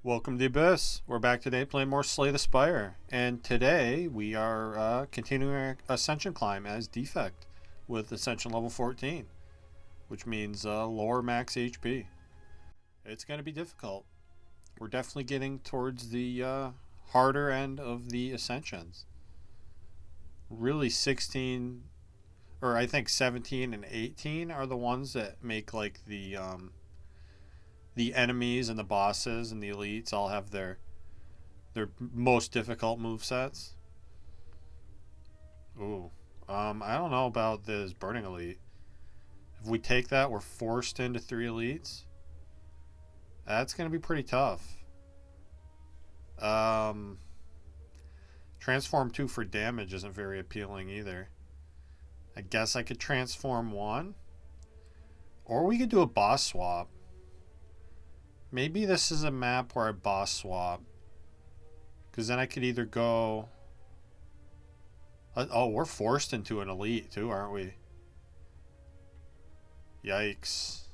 Welcome to the Abyss. We're back today playing more Slay the Spire. And today we are continuing our Ascension climb as Defect with Ascension level 14, which means lower max HP. It's going to be difficult. We're definitely getting towards the harder end of the Ascensions. Really 16, or I think 17 and 18 are the ones that make like the enemies and the bosses and the elites all have their most difficult move sets. Ooh. I don't know about this Burning Elite. If we take that, we're forced into 3 elites. That's going to be pretty tough. Transform 2 for damage isn't very appealing either. I guess I could transform 1. Or we could do a boss swap. Maybe this is a map where I boss swap. Because then I could either go... Oh, we're forced into an elite too, aren't we? Yikes.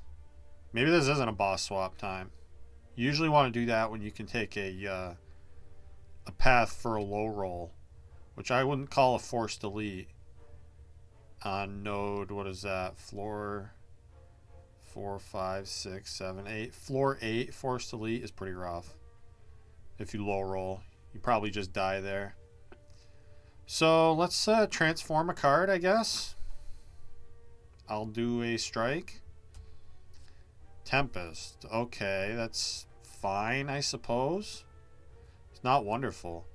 Maybe this isn't a boss swap time. You usually want to do that when you can take a path for a low roll. Which I wouldn't call a forced elite. On node, what is that? Floor 4, 5, 6, 7, 8. Floor 8 forced elite is pretty rough. If you low roll, you probably just die there. So let's transform a card, I guess. I'll do a strike. Tempest. Okay, that's fine, I suppose. It's not wonderful.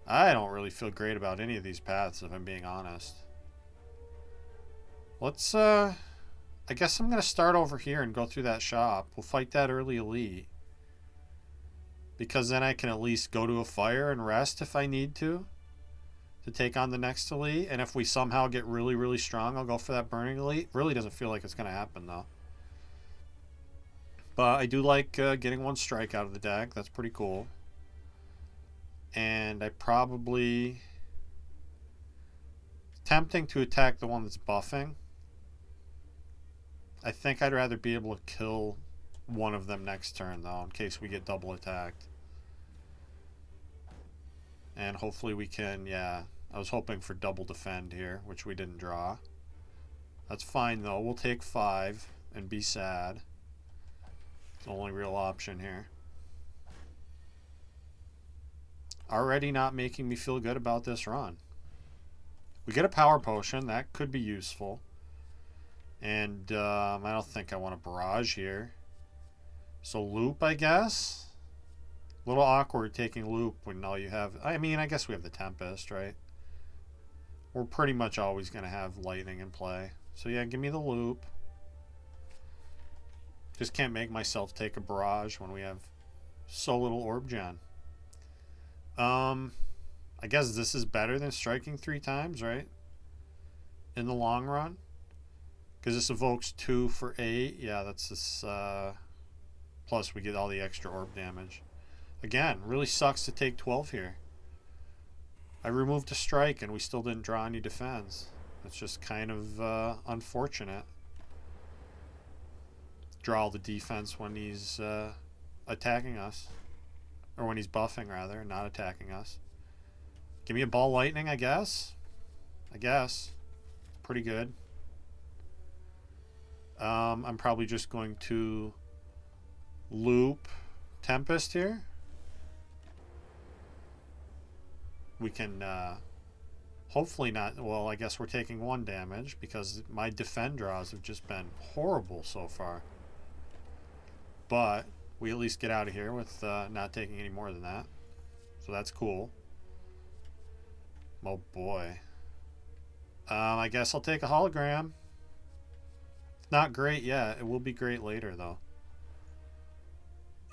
I don't really feel great about any of these paths, if I'm being honest. Let's, I guess I'm going to start over here and go through that shop. We'll fight that early elite. Because then I can at least go to a fire and rest if I need to take on the next elite. And if we somehow get really, really strong, I'll go for that burning elite. Really doesn't feel like it's going to happen, though. But I do like getting 1 strike out of the deck. That's pretty cool. And I probably... It's tempting to attack the one that's buffing. I think I'd rather be able to kill one of them next turn, though, in case we get double attacked. And hopefully we can, yeah. I was hoping for double defend here, which we didn't draw. That's fine, though. We'll take 5 and be sad. It's the only real option here. Already not making me feel good about this run. We get a power potion. That could be useful. And I don't think I want a barrage here. So loop, I guess. A little awkward taking loop when all you have... I mean, I guess we have the Tempest, right? We're pretty much always going to have lightning in play. So yeah, give me the loop. Just can't make myself take a barrage when we have so little orb gen. I guess this is better than striking 3 times, right? In the long run. Because this evokes 2 for 8. Yeah, that's this... plus we get all the extra orb damage. Again, really sucks to take 12 here. I removed a strike and we still didn't draw any defense. It's just kind of unfortunate. Draw all the defense when he's attacking us. Or when he's buffing, rather, not attacking us. Give me a ball lightning, I guess. I guess. Pretty good. I'm probably just going to loop Tempest here. We can hopefully not... Well, I guess we're taking 1 damage because my defend draws have just been horrible so far. But we at least get out of here with not taking any more than that. So that's cool. Oh boy. I guess I'll take a hologram. Not great yet. It will be great later, though.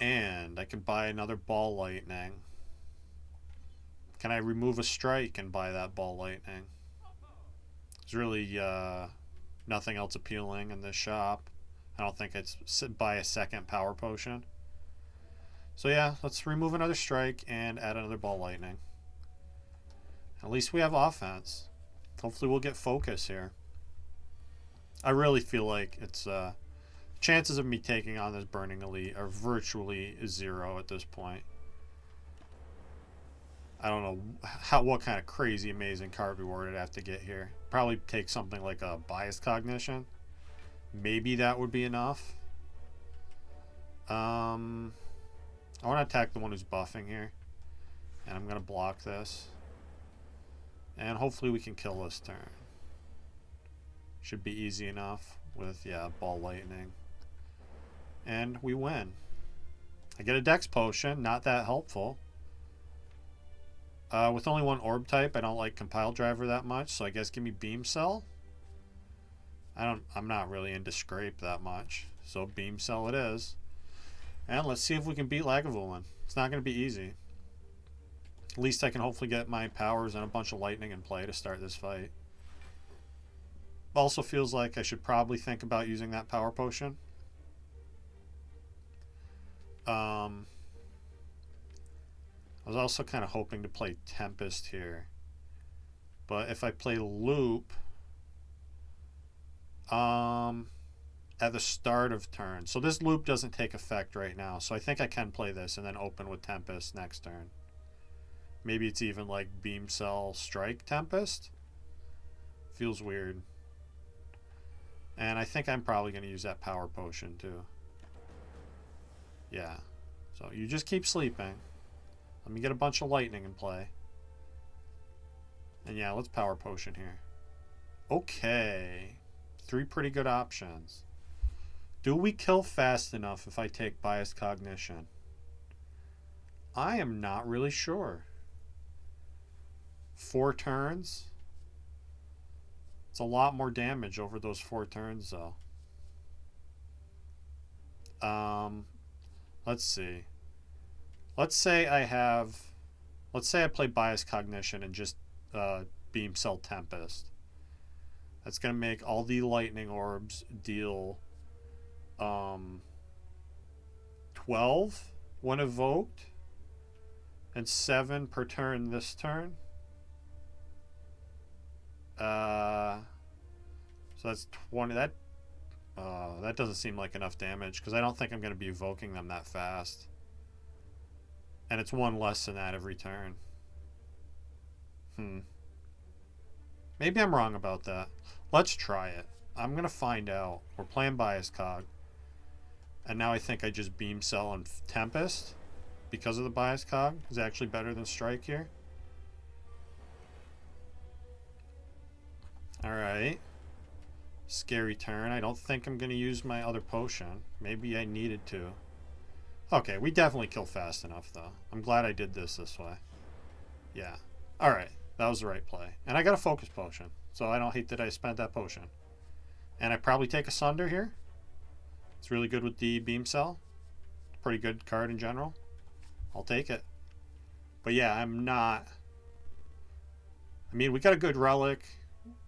And I can buy another ball lightning. Can I remove a strike and buy that ball lightning? There's really nothing else appealing in this shop. I don't think I'd buy a second power potion. So yeah, let's remove another strike and add another ball lightning. At least we have offense. Hopefully we'll get focus here. I really feel like it's Chances of me taking on this Burning Elite are virtually 0 at this point. I don't know what kind of crazy amazing card reward I'd have to get here. Probably take something like a Biased Cognition. Maybe that would be enough. I want to attack the one who's buffing here. And I'm going to block this. And hopefully we can kill this turn. Should be easy enough with, yeah, Ball Lightning. And we win. I get a Dex Potion, not that helpful. With only one orb type, I don't like Compile Driver that much, so I guess give me Beam Cell. I'm not really into Scrape that much, so Beam Cell it is. And let's see if we can beat Lagavulin. It's not going to be easy. At least I can hopefully get my powers and a bunch of lightning in play to start this fight. Also feels like I should probably think about using that power potion. I was also kind of hoping to play Tempest here. But if I play Loop at the start of turn. So this Loop doesn't take effect right now. So I think I can play this and then open with Tempest next turn. Maybe it's even like Beam Cell Strike Tempest. Feels weird. And I think I'm probably going to use that power potion too. Yeah. So you just keep sleeping. Let me get a bunch of lightning in play. And yeah, let's power potion here. Okay. 3 pretty good options. Do we kill fast enough if I take Biased Cognition? I am not really sure. 4 turns? It's a lot more damage over those 4 turns, though. Let's see. Let's say I play Biased Cognition and just Beam Cell Tempest. That's going to make all the lightning orbs deal 12 when evoked and 7 per turn this turn. So that's 20. That doesn't seem like enough damage because I don't think I'm going to be evoking them that fast. And it's 1 less than that every turn. Maybe I'm wrong about that. Let's try it. I'm going to find out. We're playing Biased Cog. And now I think I just Beam Cell and Tempest because of the Biased Cog is actually better than Strike here. Alright. Scary turn. I don't think I'm going to use my other potion. Maybe I needed to. Okay, we definitely kill fast enough, though. I'm glad I did this way. Yeah. Alright. That was the right play. And I got a focus potion, so I don't hate that I spent that potion. And I probably take Asunder here. It's really good with the Beam Cell. Pretty good card in general. I'll take it. But yeah, I'm not... I mean, we got a good relic.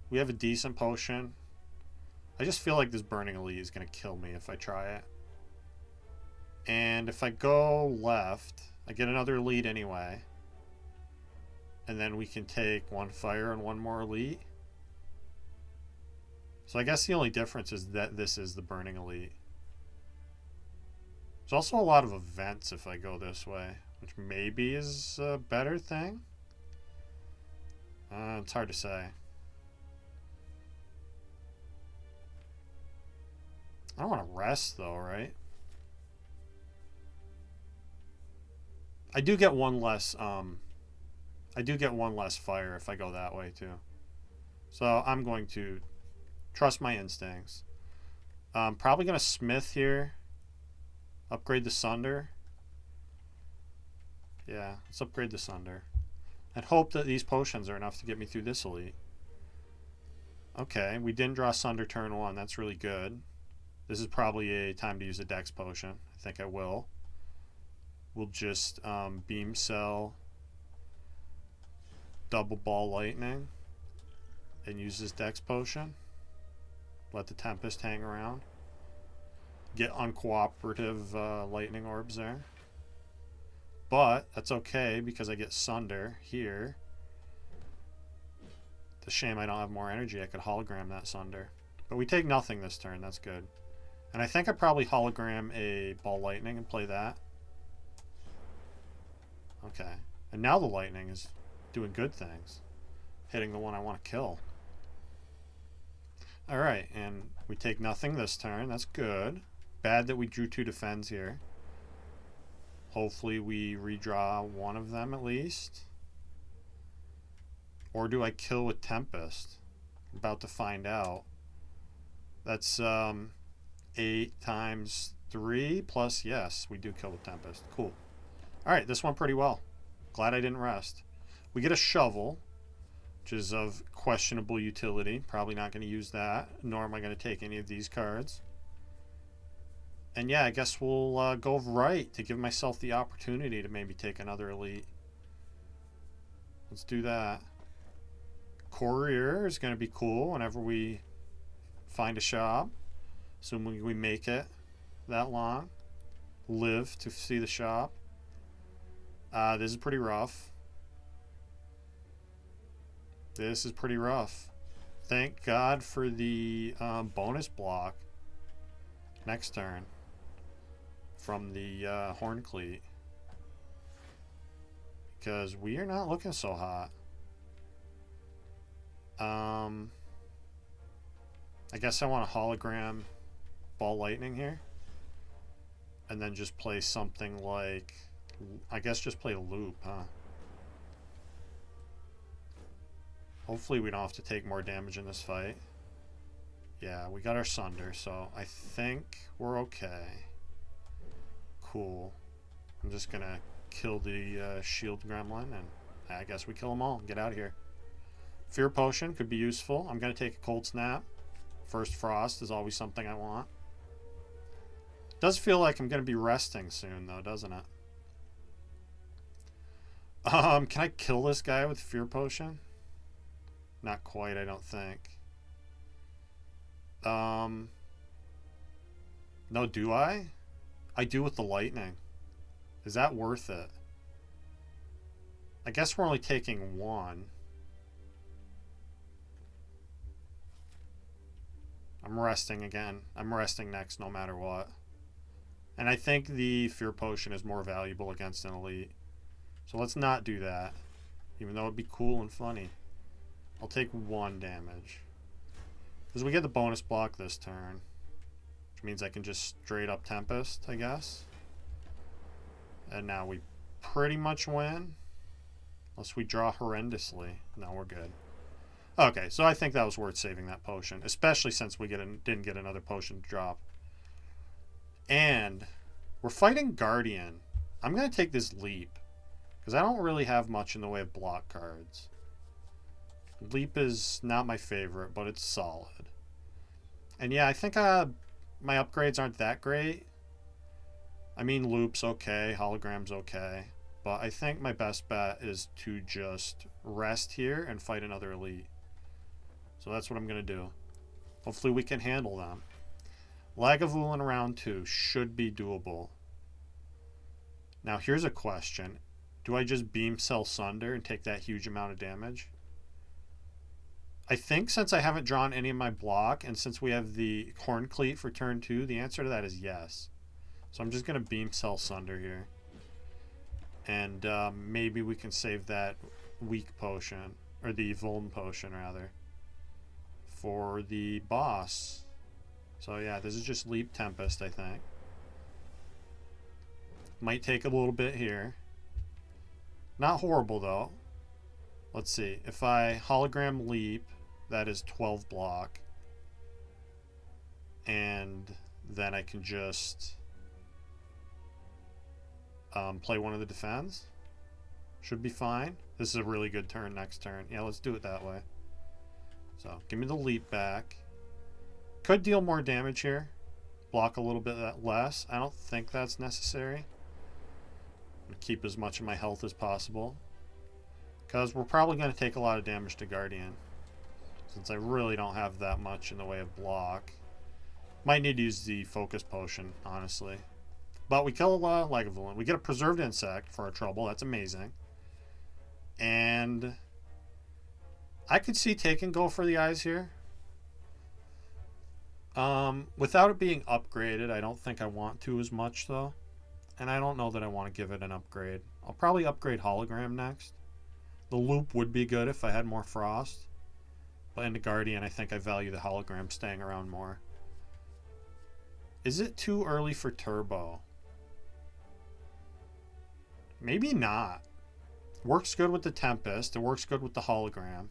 We have a decent potion. I just feel like this Burning Elite is going to kill me if I try it. And if I go left, I get another elite anyway. And then we can take 1 fire and 1 more elite. So I guess the only difference is that this is the Burning Elite. There's also a lot of events if I go this way, which maybe is a better thing. It's hard to say. I don't want to rest though, right? I do get 1 less fire if I go that way too. So I'm going to trust my instincts. I'm probably going to Smith here. Upgrade the Sunder. Yeah, let's upgrade the Sunder. And hope that these potions are enough to get me through this elite. Okay, we didn't draw Sunder turn 1. That's really good. This is probably a time to use a Dex potion. I think I will. We'll just Beam Cell, Double Ball Lightning, and use this Dex potion. Let the Tempest hang around. Get uncooperative lightning orbs there. But that's okay because I get Sunder here. It's a shame I don't have more energy. I could hologram that Sunder. But we take nothing this turn. That's good. And I think I probably hologram a ball lightning and play that. Okay. And now the lightning is doing good things. Hitting the one I want to kill. Alright, and we take nothing this turn. That's good. Bad that we drew 2 defends here. Hopefully we redraw one of them at least. Or do I kill with Tempest? I'm about to find out. That's 8 times 3 plus, yes, we do kill with Tempest. Cool. Alright, this went pretty well. Glad I didn't rest. We get a shovel, which is of questionable utility. Probably not going to use that, nor am I going to take any of these cards. And yeah, I guess we'll go right to give myself the opportunity to maybe take another elite. Let's do that. Courier is going to be cool whenever we find a shop. Assuming we make it that long. Live to see the shop. This is pretty rough. This is pretty rough. Thank God for the bonus block next turn from the Horn Cleat. Because we are not looking so hot. I guess I want a hologram ball lightning here. And then just play something like... I guess just play a loop, huh? Hopefully we don't have to take more damage in this fight. Yeah, we got our Sunder, so I think we're okay. Cool. I'm just gonna kill the shield gremlin, and I guess we kill them all and get out of here. Fear Potion could be useful. I'm gonna take a Cold Snap. First Frost is always something I want. Does feel like I'm gonna be resting soon, though, doesn't it? Can I kill this guy with Fear Potion? Not quite, I don't think. No, do I? I do with the lightning. Is that worth it? I guess we're only taking 1. I'm resting again. I'm resting next no matter what. And I think the Fear Potion is more valuable against an elite. So let's not do that. Even though it'd be cool and funny. I'll take 1 damage. Because we get the bonus block this turn. Which means I can just straight up Tempest, I guess. And now we pretty much win. Unless we draw horrendously. No, we're good. Okay, so I think that was worth saving that potion. Especially since we didn't get another potion to drop. And we're fighting Guardian. I'm going to take this Leap. Because I don't really have much in the way of block cards. Leap is not my favorite, but it's solid. And yeah, I think my upgrades aren't that great. I mean, Loop's okay, Hologram's okay. But I think my best bet is to just rest here and fight another elite. So that's what I'm going to do. Hopefully we can handle them. Lagavulin round 2 should be doable. Now here's a question. Do I just Beam Cell Sunder and take that huge amount of damage? I think since I haven't drawn any of my block, and since we have the Horn Cleat for turn 2, the answer to that is yes. So I'm just going to Beam Cell Sunder here. And maybe we can save that weak potion, or the Vuln potion rather, for the boss. So yeah, this is just Leap Tempest, I think. Might take a little bit here. Not horrible though. Let's see. If I hologram Leap, that is 12 block. And then I can just play one of the defends. Should be fine. This is a really good turn next turn. Yeah, let's do it that way. So, give me the Leap back. Could deal more damage here. Block a little bit less. I don't think that's necessary. Keep as much of my health as possible. Because we're probably going to take a lot of damage to Guardian. Since I really don't have that much in the way of block. Might need to use the Focus Potion, honestly. But we kill Lagavulin. We get a Preserved Insect for our trouble. That's amazing. And I could see taking Go for the Eyes here. Without it being upgraded, I don't think I want to as much, though. And I don't know that I want to give it an upgrade. I'll probably upgrade hologram next. The loop would be good if I had more frost. But in the Guardian, I think I value the hologram staying around more. Is it too early for turbo? Maybe not. Works good with the Tempest. It works good with the hologram.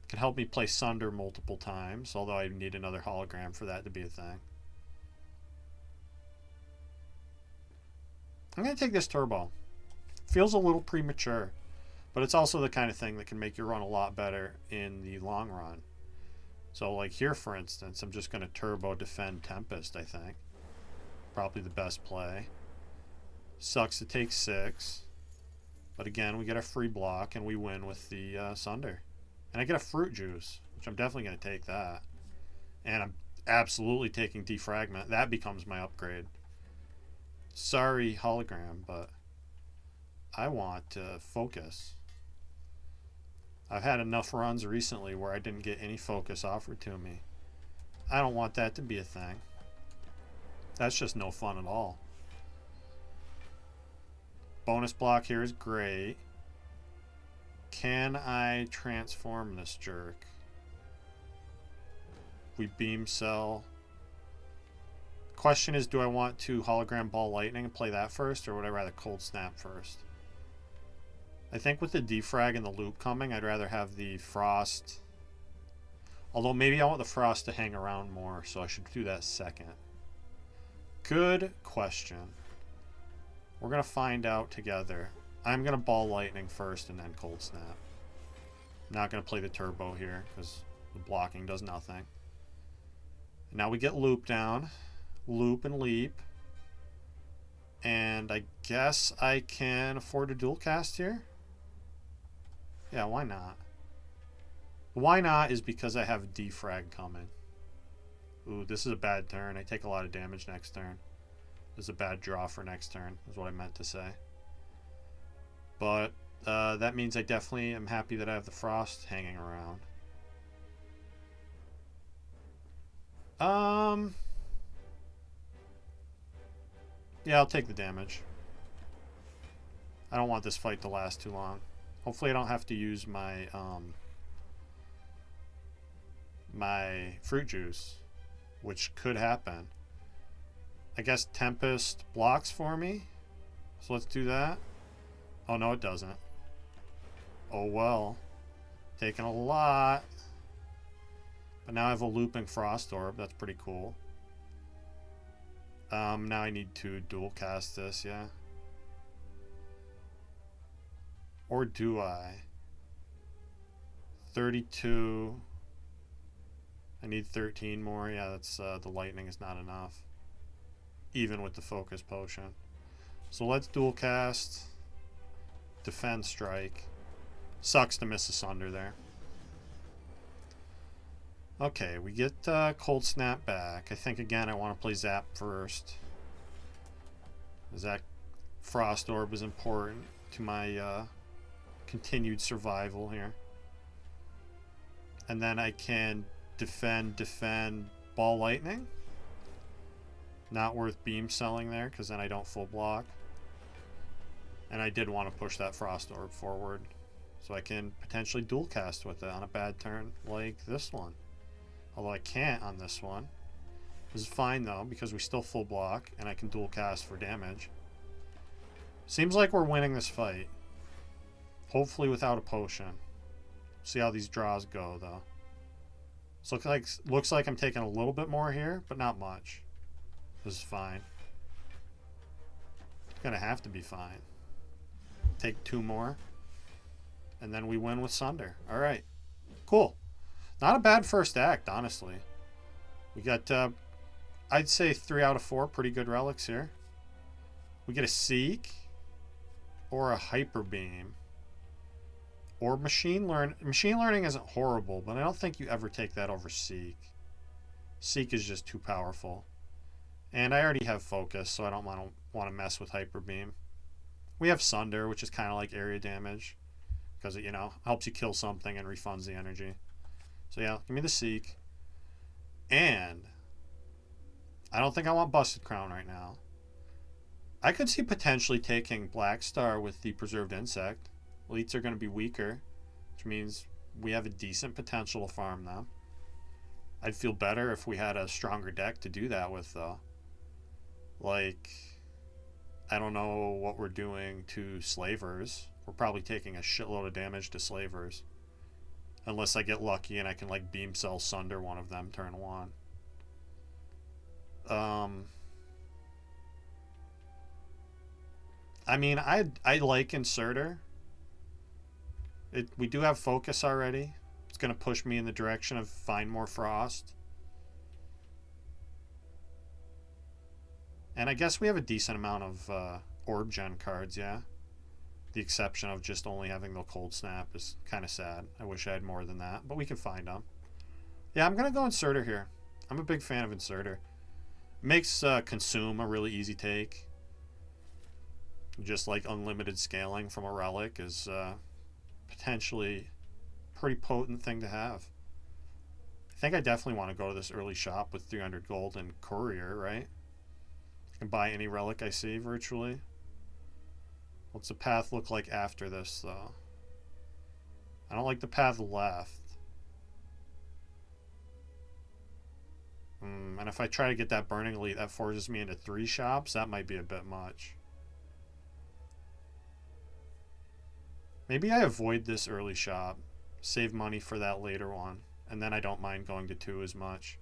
Can help me play Sunder multiple times, although I need another hologram for that to be a thing. I'm going to take this turbo. Feels a little premature, but it's also the kind of thing that can make your run a lot better in the long run. So like here, for instance, I'm just going to turbo defend Tempest, I think. Probably the best play. Sucks to take 6. But again, we get a free block and we win with the Sunder. And I get a fruit juice, which I'm definitely going to take that. And I'm absolutely taking defragment. That becomes my upgrade. Sorry, hologram, but I want to focus. I've had enough runs recently where I didn't get any focus offered to me. I don't want that to be a thing. That's just no fun at all. Bonus block here is great. Can I transform this jerk? We beam cell. Question is, do I want to hologram ball lightning and play that first, or would I rather cold snap first? I think with the defrag and the loop coming, I'd rather have the frost. Although maybe I want the frost to hang around more, so I should do that second. Good question. We're going to find out together. I'm going to ball lightning first and then cold snap. I'm not going to play the turbo here because the blocking does nothing. Now we get loop down. Loop and leap. And I guess I can afford a dual cast here. Yeah, why not? Why not is because I have defrag coming. Ooh, this is a bad turn. I take a lot of damage next turn. This is a bad draw for next turn, is what I meant to say. But that means I definitely am happy that I have the frost hanging around. Yeah, I'll take the damage. I don't want this fight to last too long. Hopefully I don't have to use my my fruit juice, which could happen. I guess Tempest blocks for me, so let's do that. Oh no, it doesn't. Oh well. Taking a lot. But now I have a looping frost orb. That's pretty cool. Now I need to dual cast this, yeah. Or do I? 32. I need 13 more. Yeah, that's the lightning is not enough. Even with the focus potion. So let's dual cast. Defend strike. Sucks to miss a Sunder there. Okay, we get cold snap back. I think again I want to play zap first. That frost orb is important to my continued survival here. And then I can defend ball lightning. Not worth beam selling there because then I don't full block. And I did want to push that frost orb forward so I can potentially dual cast with it on a bad turn like this one. Although I can't on this one. This is fine though because we still full block and I can dual cast for damage. Seems like we're winning this fight. Hopefully without a potion. See how these draws go though. So looks like I'm taking a little bit more here, but not much. This is fine. It's gonna have to be fine. Take 2 more. And then we win with Sunder. Alright. Cool. Not a bad first act, honestly. We got, I'd say 3 out of 4 pretty good relics here. We get a Seek. Or a Hyper Beam. Or Machine Learning. Machine Learning isn't horrible, but I don't think you ever take that over Seek. Seek is just too powerful. And I already have Focus, so I don't want to mess with Hyper Beam. We have Sunder, which is kind of like area damage. Because it, helps you kill something and refunds the energy. So yeah, give me the Seek. And I don't think I want Busted Crown right now. I could see potentially taking Black Star with the Preserved Insect. Elites are going to be weaker, which means we have a decent potential to farm them. I'd feel better if we had a stronger deck to do that with, though. Like, I don't know what we're doing to Slavers. We're probably taking a shitload of damage to Slavers. Unless I get lucky and I can, like, Beam Cell Sunder one of them turn 1. I mean, I like Inserter. We do have Focus already. It's going to push me in the direction of find more Frost. And I guess we have a decent amount of Orb Gen cards, yeah. The exception of just only having the Cold Snap is kind of sad. I wish I had more than that, but we can find them. Yeah, I'm going to go Inserter here. I'm a big fan of Inserter. Makes Consume a really easy take. Just like unlimited scaling from a Relic is potentially a pretty potent thing to have. I think I definitely want to go to this early shop with 300 gold and Courier, right? I can buy any Relic I see virtually. What's the path look like after this, though? I don't like the path left. And if I try to get that Burning Elite, that forces me into 3 shops. That might be a bit much. Maybe I avoid this early shop. Save money for that later one. And then I don't mind going to 2 as much.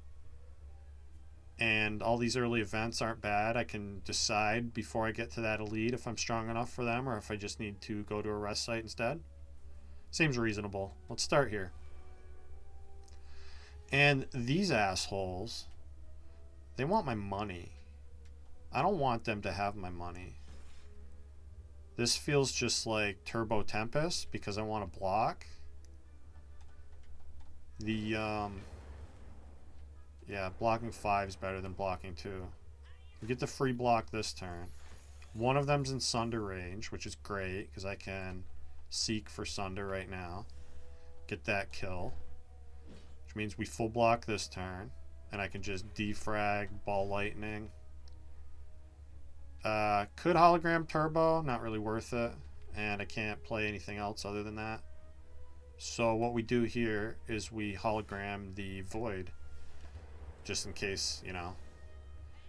And all these early events aren't bad. I can decide before I get to that elite if I'm strong enough for them or if I just need to go to a rest site instead. Seems reasonable. Let's start here. And these assholes, they want my money. I don't want them to have my money. This feels just like Turbo Tempest because I want to block. Yeah, blocking 5 is better than blocking 2. We get the free block this turn. One of them's in Sunder range, which is great because I can seek for Sunder right now. Get that kill. Which means we full block this turn. And I can just defrag, Ball Lightning. Could Hologram Turbo, not really worth it. And I can't play anything else other than that. So what we do here is we hologram the Void. Just in case, you know.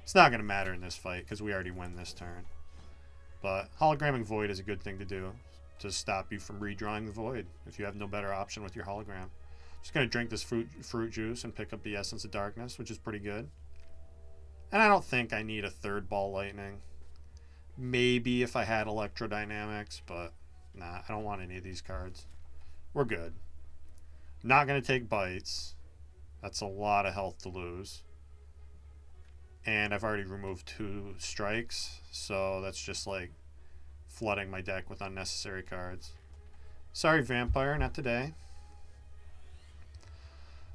It's not going to matter in this fight because we already win this turn. But hologramming Void is a good thing to do to stop you from redrawing the Void if you have no better option with your hologram. Just going to drink this fruit juice and pick up the Essence of Darkness, which is pretty good. And I don't think I need a 3rd Ball Lightning. Maybe if I had Electrodynamics, but nah, I don't want any of these cards. We're good. Not going to take Bites. That's a lot of health to lose. And I've already removed 2 strikes, so that's just like flooding my deck with unnecessary cards. Sorry, Vampire, not today.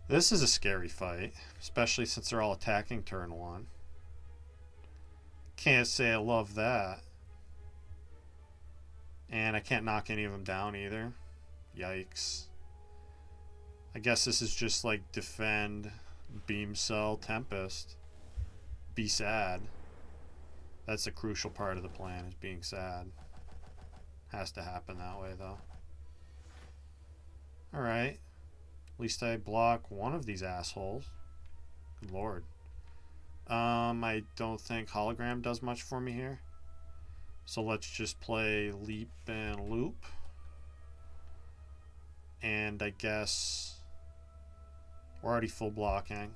This is a scary fight, especially since they're all attacking turn 1. Can't say I love that. And I can't knock any of them down either. Yikes. I guess this is just like defend, Beam Cell, Tempest. Be sad. That's a crucial part of the plan, is being sad. Has to happen that way, though. Alright. At least I block one of these assholes. Good lord. I don't think Hologram does much for me here. So let's just play Leap and Loop. And I guess we're already full blocking.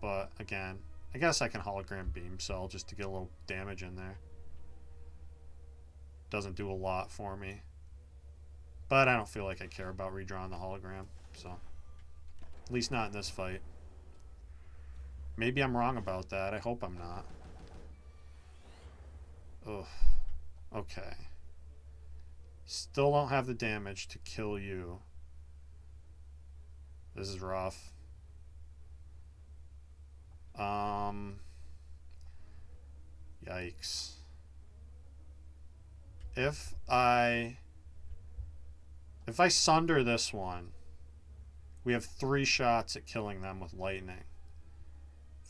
But again, I guess I can Hologram Beam Cell just to get a little damage in there. Doesn't do a lot for me. But I don't feel like I care about redrawing the hologram. So, at least not in this fight. Maybe I'm wrong about that. I hope I'm not. Ugh. Okay. Still don't have the damage to kill you. This is rough. Yikes. If I sunder this one, we have 3 shots at killing them with lightning.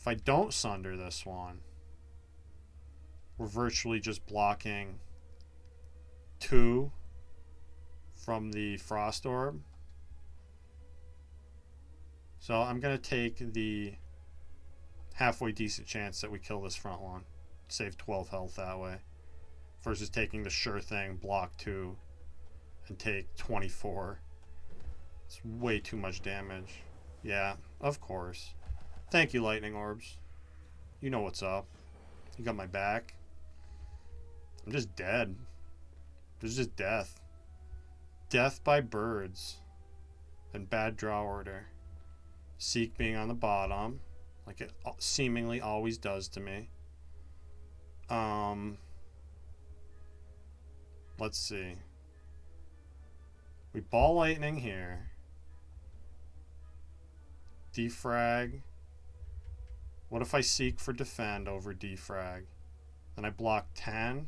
If I don't sunder this one, we're virtually just blocking 2 from the Frost Orb. So I'm going to take the halfway decent chance that we kill this front one. Save 12 health that way. Versus taking the sure thing, block 2, and take 24. It's way too much damage. Yeah, of course. Thank you, Lightning Orbs. You know what's up. You got my back. I'm just dead. There's just death. Death by birds. And bad draw order. Seek being on the bottom. Like it seemingly always does to me. Let's see. We ball lightning here. Defrag. What if I seek for defend over defrag? Then I block 10.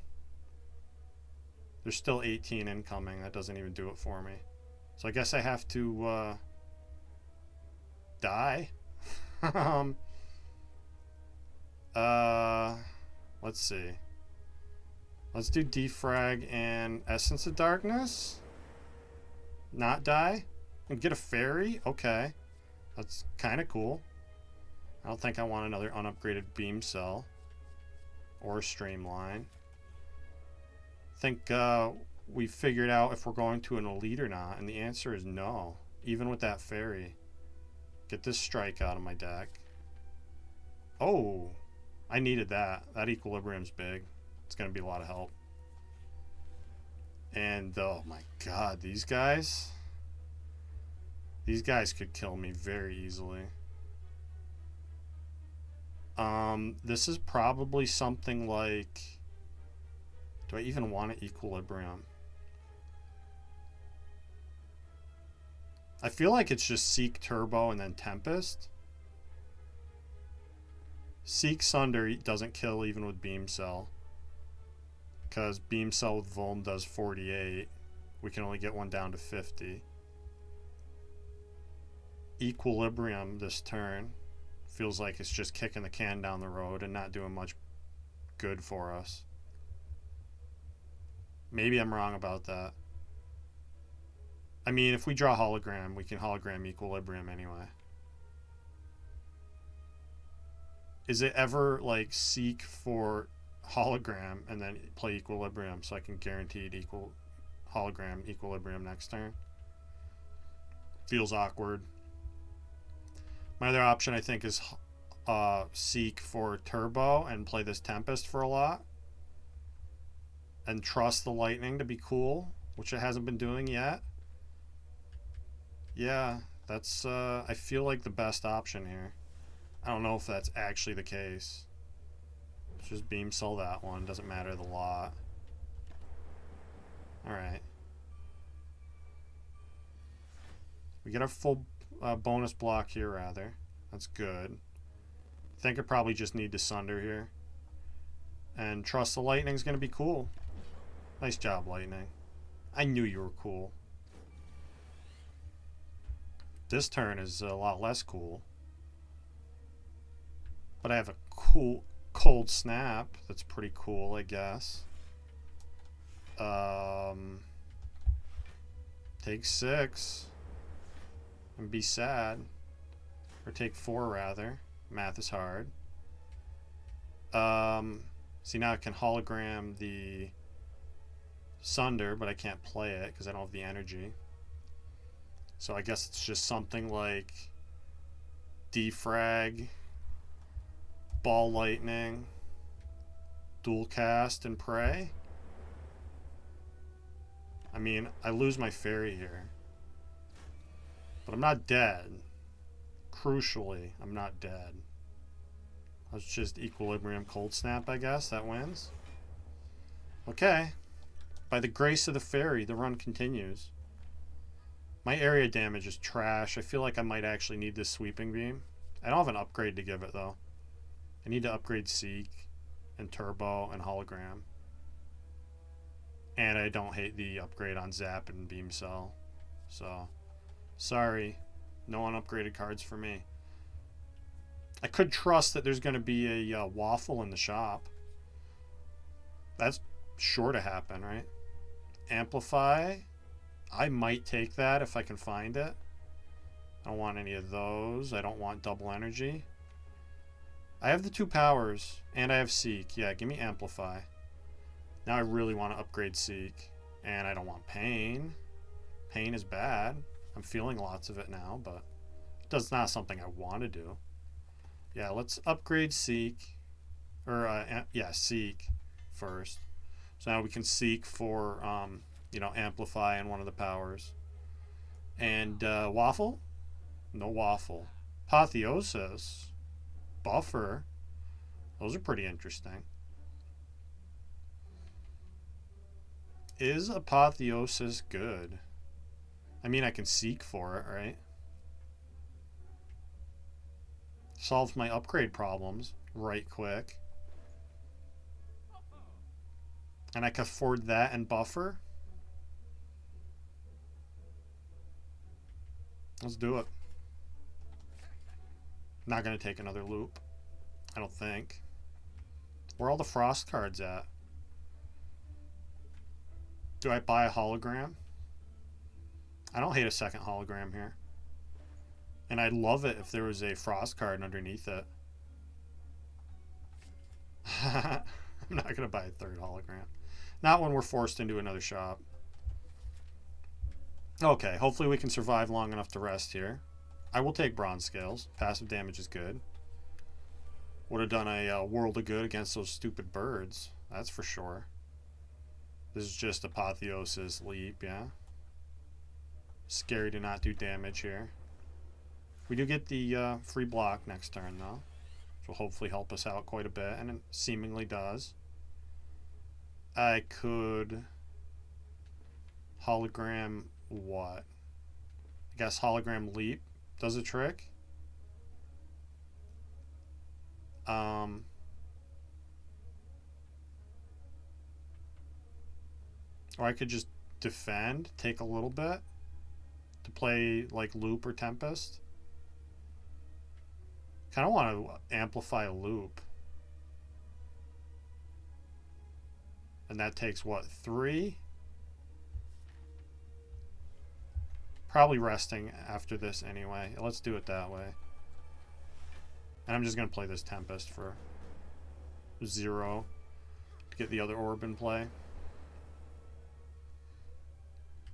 There's still 18 incoming. That doesn't even do it for me. So I guess I have to die. Let's see. Let's do defrag and Essence of Darkness. Not die. And get a fairy? Okay. That's kind of cool. I don't think I want another unupgraded beam cell. Or streamline. I think we figured out if we're going to an elite or not. And the answer is no. Even with that fairy. Get this strike out of my deck. Oh. I needed that. That equilibrium's big. It's going to be a lot of help. And, oh my god, these guys could kill me very easily. This is probably something like... Do I even want an equilibrium? I feel like it's just Seek, Turbo, and then Tempest. Seek Sunder doesn't kill even with Beam Cell. Because Beam Cell with Vuln does 48. We can only get one down to 50. Equilibrium this turn. Feels like it's just kicking the can down the road and not doing much good for us. Maybe I'm wrong about that. I mean, if we draw Hologram, we can Hologram Equilibrium anyway. Is it ever like seek for Hologram and then play Equilibrium so I can guaranteed Hologram Equilibrium next turn? Feels awkward. My other option I think is seek for Turbo and play this Tempest for a lot. And trust the Lightning to be cool, which it hasn't been doing yet. Yeah, that's I feel like the best option here. I don't know if that's actually the case. Let's just beam cell that one. Doesn't matter the lot. Alright. We get our full bonus block here, rather. That's good. I think I probably just need to Sunder here. And trust the Lightning's going to be cool. Nice job, Lightning. I knew you were cool. This turn is a lot less cool. But I have a cool cold snap. That's pretty cool, I guess. Take 6. And be sad. Or take 4, rather. Math is hard. See, now I can hologram the Sunder, but I can't play it because I don't have the energy. So I guess it's just something like defrag, ball lightning, dual cast, and pray. I mean, I lose my fairy here. But I'm not dead. Crucially, I'm not dead. Let's just equilibrium cold snap, I guess. That wins. Okay. By the grace of the fairy, the run continues. My area damage is trash. I feel like I might actually need this sweeping beam. I don't have an upgrade to give it, though. I need to upgrade Seek and Turbo and Hologram. And I don't hate the upgrade on Zap and Beam Cell. So, sorry. No unupgraded cards for me. I could trust that there's going to be a waffle in the shop. That's sure to happen, right? Amplify. I might take that if I can find it. I don't want any of those. I don't want double energy. I have the 2 powers, and I have Seek. Yeah, give me Amplify. Now I really want to upgrade Seek. And I don't want Pain. Pain is bad. I'm feeling lots of it now, but it's not something I want to do. Yeah, let's upgrade Seek. Or, yeah, Seek first. So now we can Seek for, you know, Amplify in one of the powers. And Waffle? No Waffle. Apotheosis. Buffer. Those are pretty interesting. Is Apotheosis good? I mean, I can Seek for it, right? Solves my upgrade problems right quick. And I can afford that and Buffer. Let's do it. Not going to take another loop. I don't think. Where are all the Frost cards at? Do I buy a hologram? I don't hate a second hologram here. And I'd love it if there was a Frost card underneath it. I'm not going to buy a third hologram. Not when we're forced into another shop. Okay, hopefully we can survive long enough to rest here. I will take bronze scales. Passive damage is good. Would have done a world of good against those stupid birds. That's for sure. This is just Apotheosis Leap, yeah. Scary to not do damage here. We do get the free block next turn, though. Which will hopefully help us out quite a bit, and it seemingly does. I could hologram what? I guess hologram Leap does a trick. Or I could just defend, take a little bit to play like Loop or Tempest. Kind of want to amplify a Loop. And that takes what, 3? Probably resting after this anyway. Let's do it that way. And I'm just going to play this Tempest for 0 to get the other orb in play.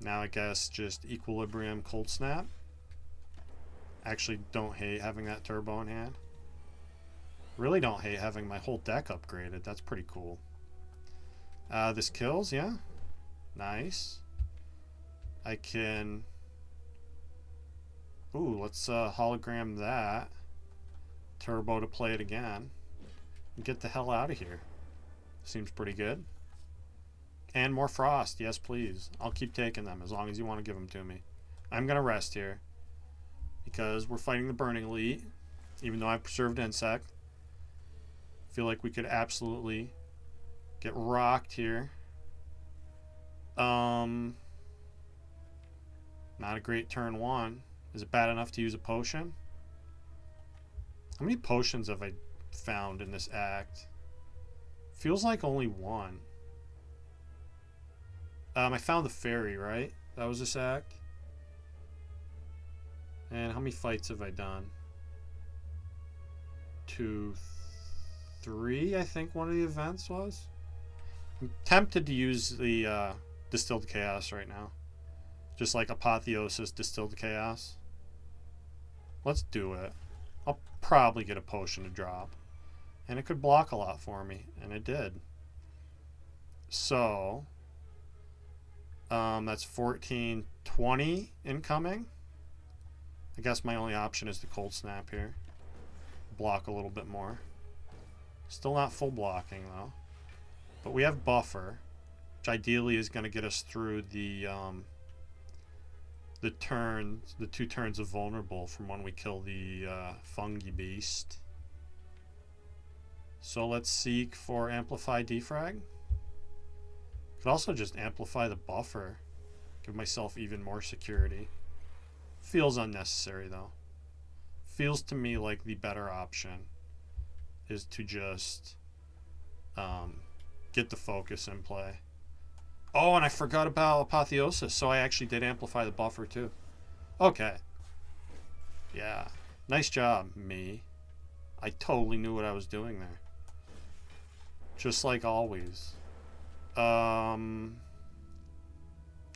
Now I guess just Equilibrium, Cold Snap. Actually don't hate having that turbo in hand. Really don't hate having my whole deck upgraded. That's pretty cool. This kills, yeah. Nice. I can... Ooh, let's hologram that. Turbo to play it again. And get the hell out of here. Seems pretty good. And more Frost. Yes, please. I'll keep taking them as long as you want to give them to me. I'm going to rest here. Because we're fighting the Burning Elite. Even though I've preserved Insect. Feel like we could absolutely get rocked here. Not a great turn 1. Is it bad enough to use a potion? How many potions have I found in this act? Feels like only 1. I found the fairy, right? That was this act. And how many fights have I done? 2, 3, I think one of the events was. I'm tempted to use the Distilled Chaos right now. Just like Apotheosis, Distilled Chaos. Let's do it. I'll probably get a potion to drop. And it could block a lot for me. And it did. So... that's 14, 20 incoming. I guess my only option is the Cold Snap here. Block a little bit more. Still not full blocking though. But we have Buffer, which ideally is going to get us through the 2 turns of vulnerable from when we kill the fungi beast. So let's seek for Amplify Defrag. Could also just amplify the Buffer. Give myself even more security. Feels unnecessary though. feels to me like the better option is to just get the focus in play. Oh, and I forgot about Apotheosis, so I actually did amplify the buffer too. Okay. Yeah. Nice job, me. I totally knew what I was doing there. Just like always.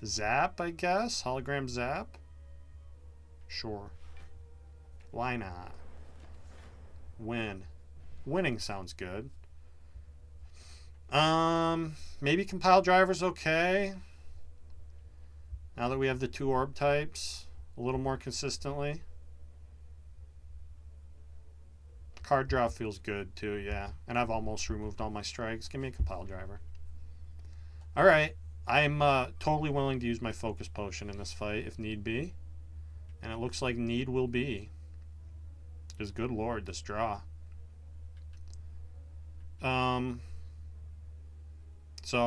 Zap, I guess? Hologram zap? Sure. Why not? Win. Winning sounds good. Maybe compile driver's okay. Now that we have the 2 orb types a little more consistently. Card draw feels good too, yeah. And I've almost removed all my strikes. Give me a compile driver. Alright. I'm totally willing to use my focus potion in this fight if need be. And it looks like need will be. Because good lord, this draw. So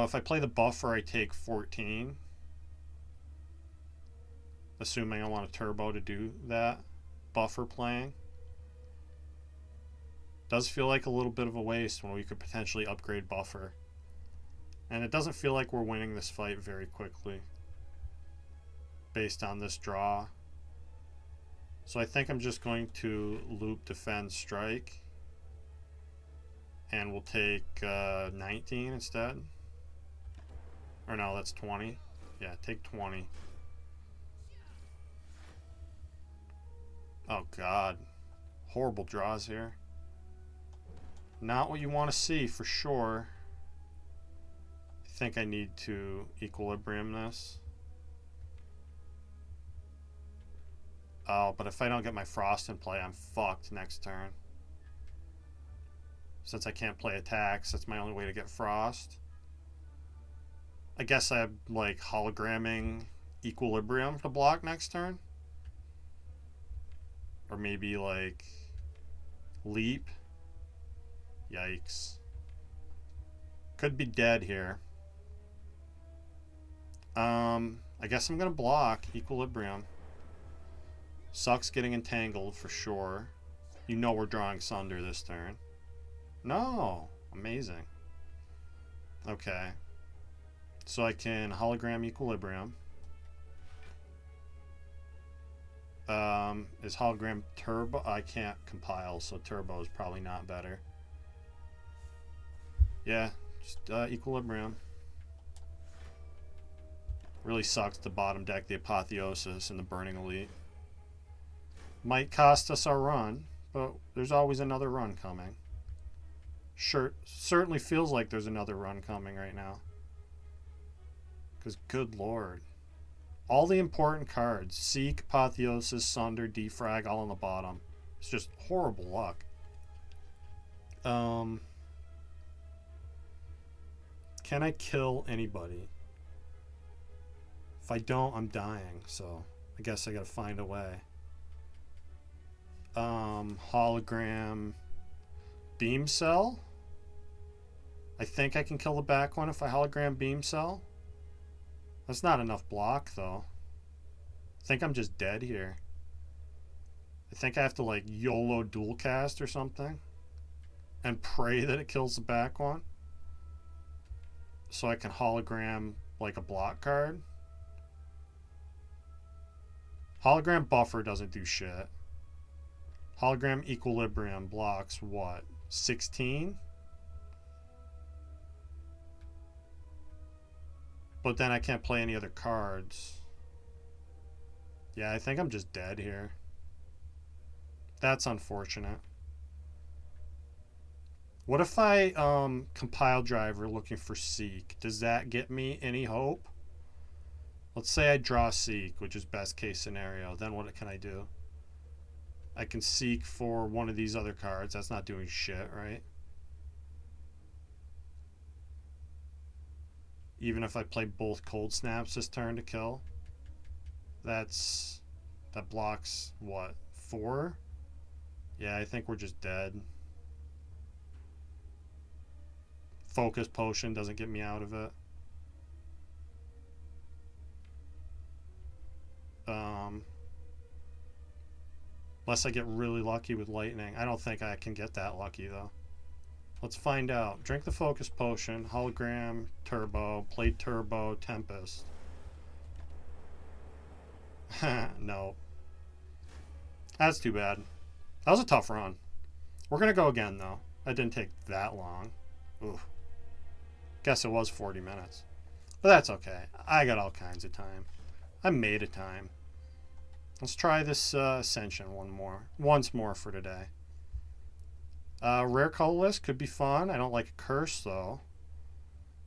if I play the buffer, I take 14. Assuming I want a turbo to do that. Buffer playing. Does feel like a little bit of a waste when we could potentially upgrade buffer. And it doesn't feel like we're winning this fight very quickly. Based on this draw. So I think I'm just going to loop, defend, strike. And we'll take 19 instead. Or no, that's 20. Yeah, take 20. Oh god. Horrible draws here. Not what you want to see for sure. I think I need to equilibrium this. Oh, but if I don't get my frost in play, I'm fucked next turn. Since I can't play attacks, that's my only way to get frost. I guess I'm like hologramming equilibrium to block next turn. Or maybe like leap. Yikes. Could be dead here. I guess I'm gonna block equilibrium. Sucks getting entangled for sure. You know we're drawing Sunder this turn. No! Amazing. Okay. So I can hologram equilibrium. Is hologram turbo? I can't compile, so turbo is probably not better. Yeah, just equilibrium. Really sucks to bottom deck the Apotheosis and the Burning Elite. Might cost us our run, but there's always another run coming. Sure, certainly feels like there's another run coming right now. Because good lord. All the important cards. Seek, Apotheosis, Sunder, Defrag, all on the bottom. It's just horrible luck. Can I kill anybody? If I don't, I'm dying. So I guess I gotta find a way. Hologram. Beam Cell? I think I can kill the back one if I hologram Beam Cell. That's not enough block, though. I think I'm just dead here. I think I have to, like, YOLO dual cast or something. And pray that it kills the back one. So I can hologram, like, a block card. Hologram Buffer doesn't do shit. Hologram Equilibrium blocks what? 16? But then I can't play any other cards. Yeah, I think I'm just dead here. That's unfortunate. What if I compile driver looking for Seek? Does that get me any hope? Let's say I draw Seek, which is best case scenario. Then what can I do? I can Seek for one of these other cards. That's not doing shit, right? Even if I play both Cold Snaps this turn to kill. That blocks, what, 4? Yeah, I think we're just dead. Focus Potion doesn't get me out of it. Unless I get really lucky with lightning. I don't think I can get that lucky, though. Let's find out. Drink the focus potion. Hologram, turbo, plate turbo, tempest. No. That's too bad. That was a tough run. We're going to go again, though. That didn't take that long. Oof. Guess it was 40 minutes. But that's okay. I got all kinds of time. I made a time. Let's try this ascension once more for today. Rare colorless could be fun. I don't like a curse, though.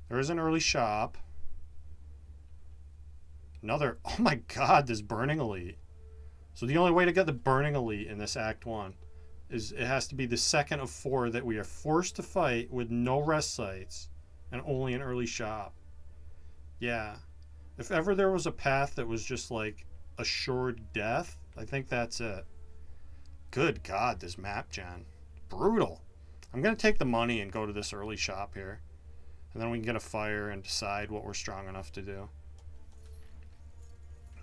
There is an early shop. Another... Oh my god, this burning elite. So the only way to get the burning elite in this Act 1 is it has to be the second of 4 that we are forced to fight with no rest sites and only an early shop. Yeah. If ever there was a path that was just like assured death, I think that's it. Good god, this map gen. Brutal. I'm going to take the money and go to this early shop here. And then we can get a fire and decide what we're strong enough to do.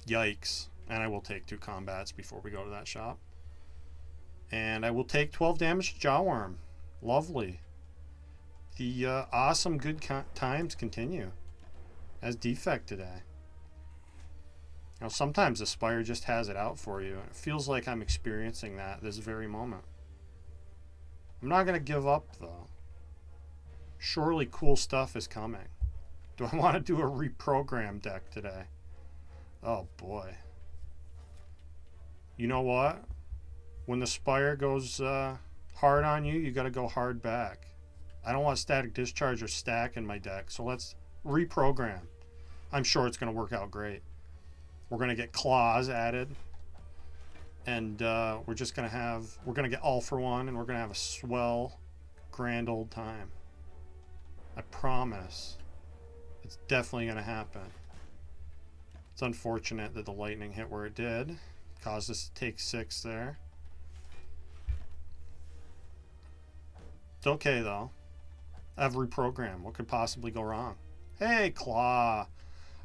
Yikes. And I will take 2 combats before we go to that shop. And I will take 12 damage to Jawworm. Lovely. The awesome good times continue. As Defect today. You know, sometimes the Spire just has it out for you. And it feels like I'm experiencing that this very moment. I'm not going to give up, though. Surely cool stuff is coming. Do I want to do a reprogram deck today? Oh, boy. You know what? When the Spire goes hard on you, you got to go hard back. I don't want Static Discharge or Stack in my deck, so let's reprogram. I'm sure it's going to work out great. We're going to get Claws added. And we're just going to have... We're going to get All for One, and we're going to have a swell, grand old time. I promise. It's definitely going to happen. It's unfortunate that the lightning hit where it did. Caused us to take 6 there. It's okay, though. Every program. What could possibly go wrong? Hey, Claw.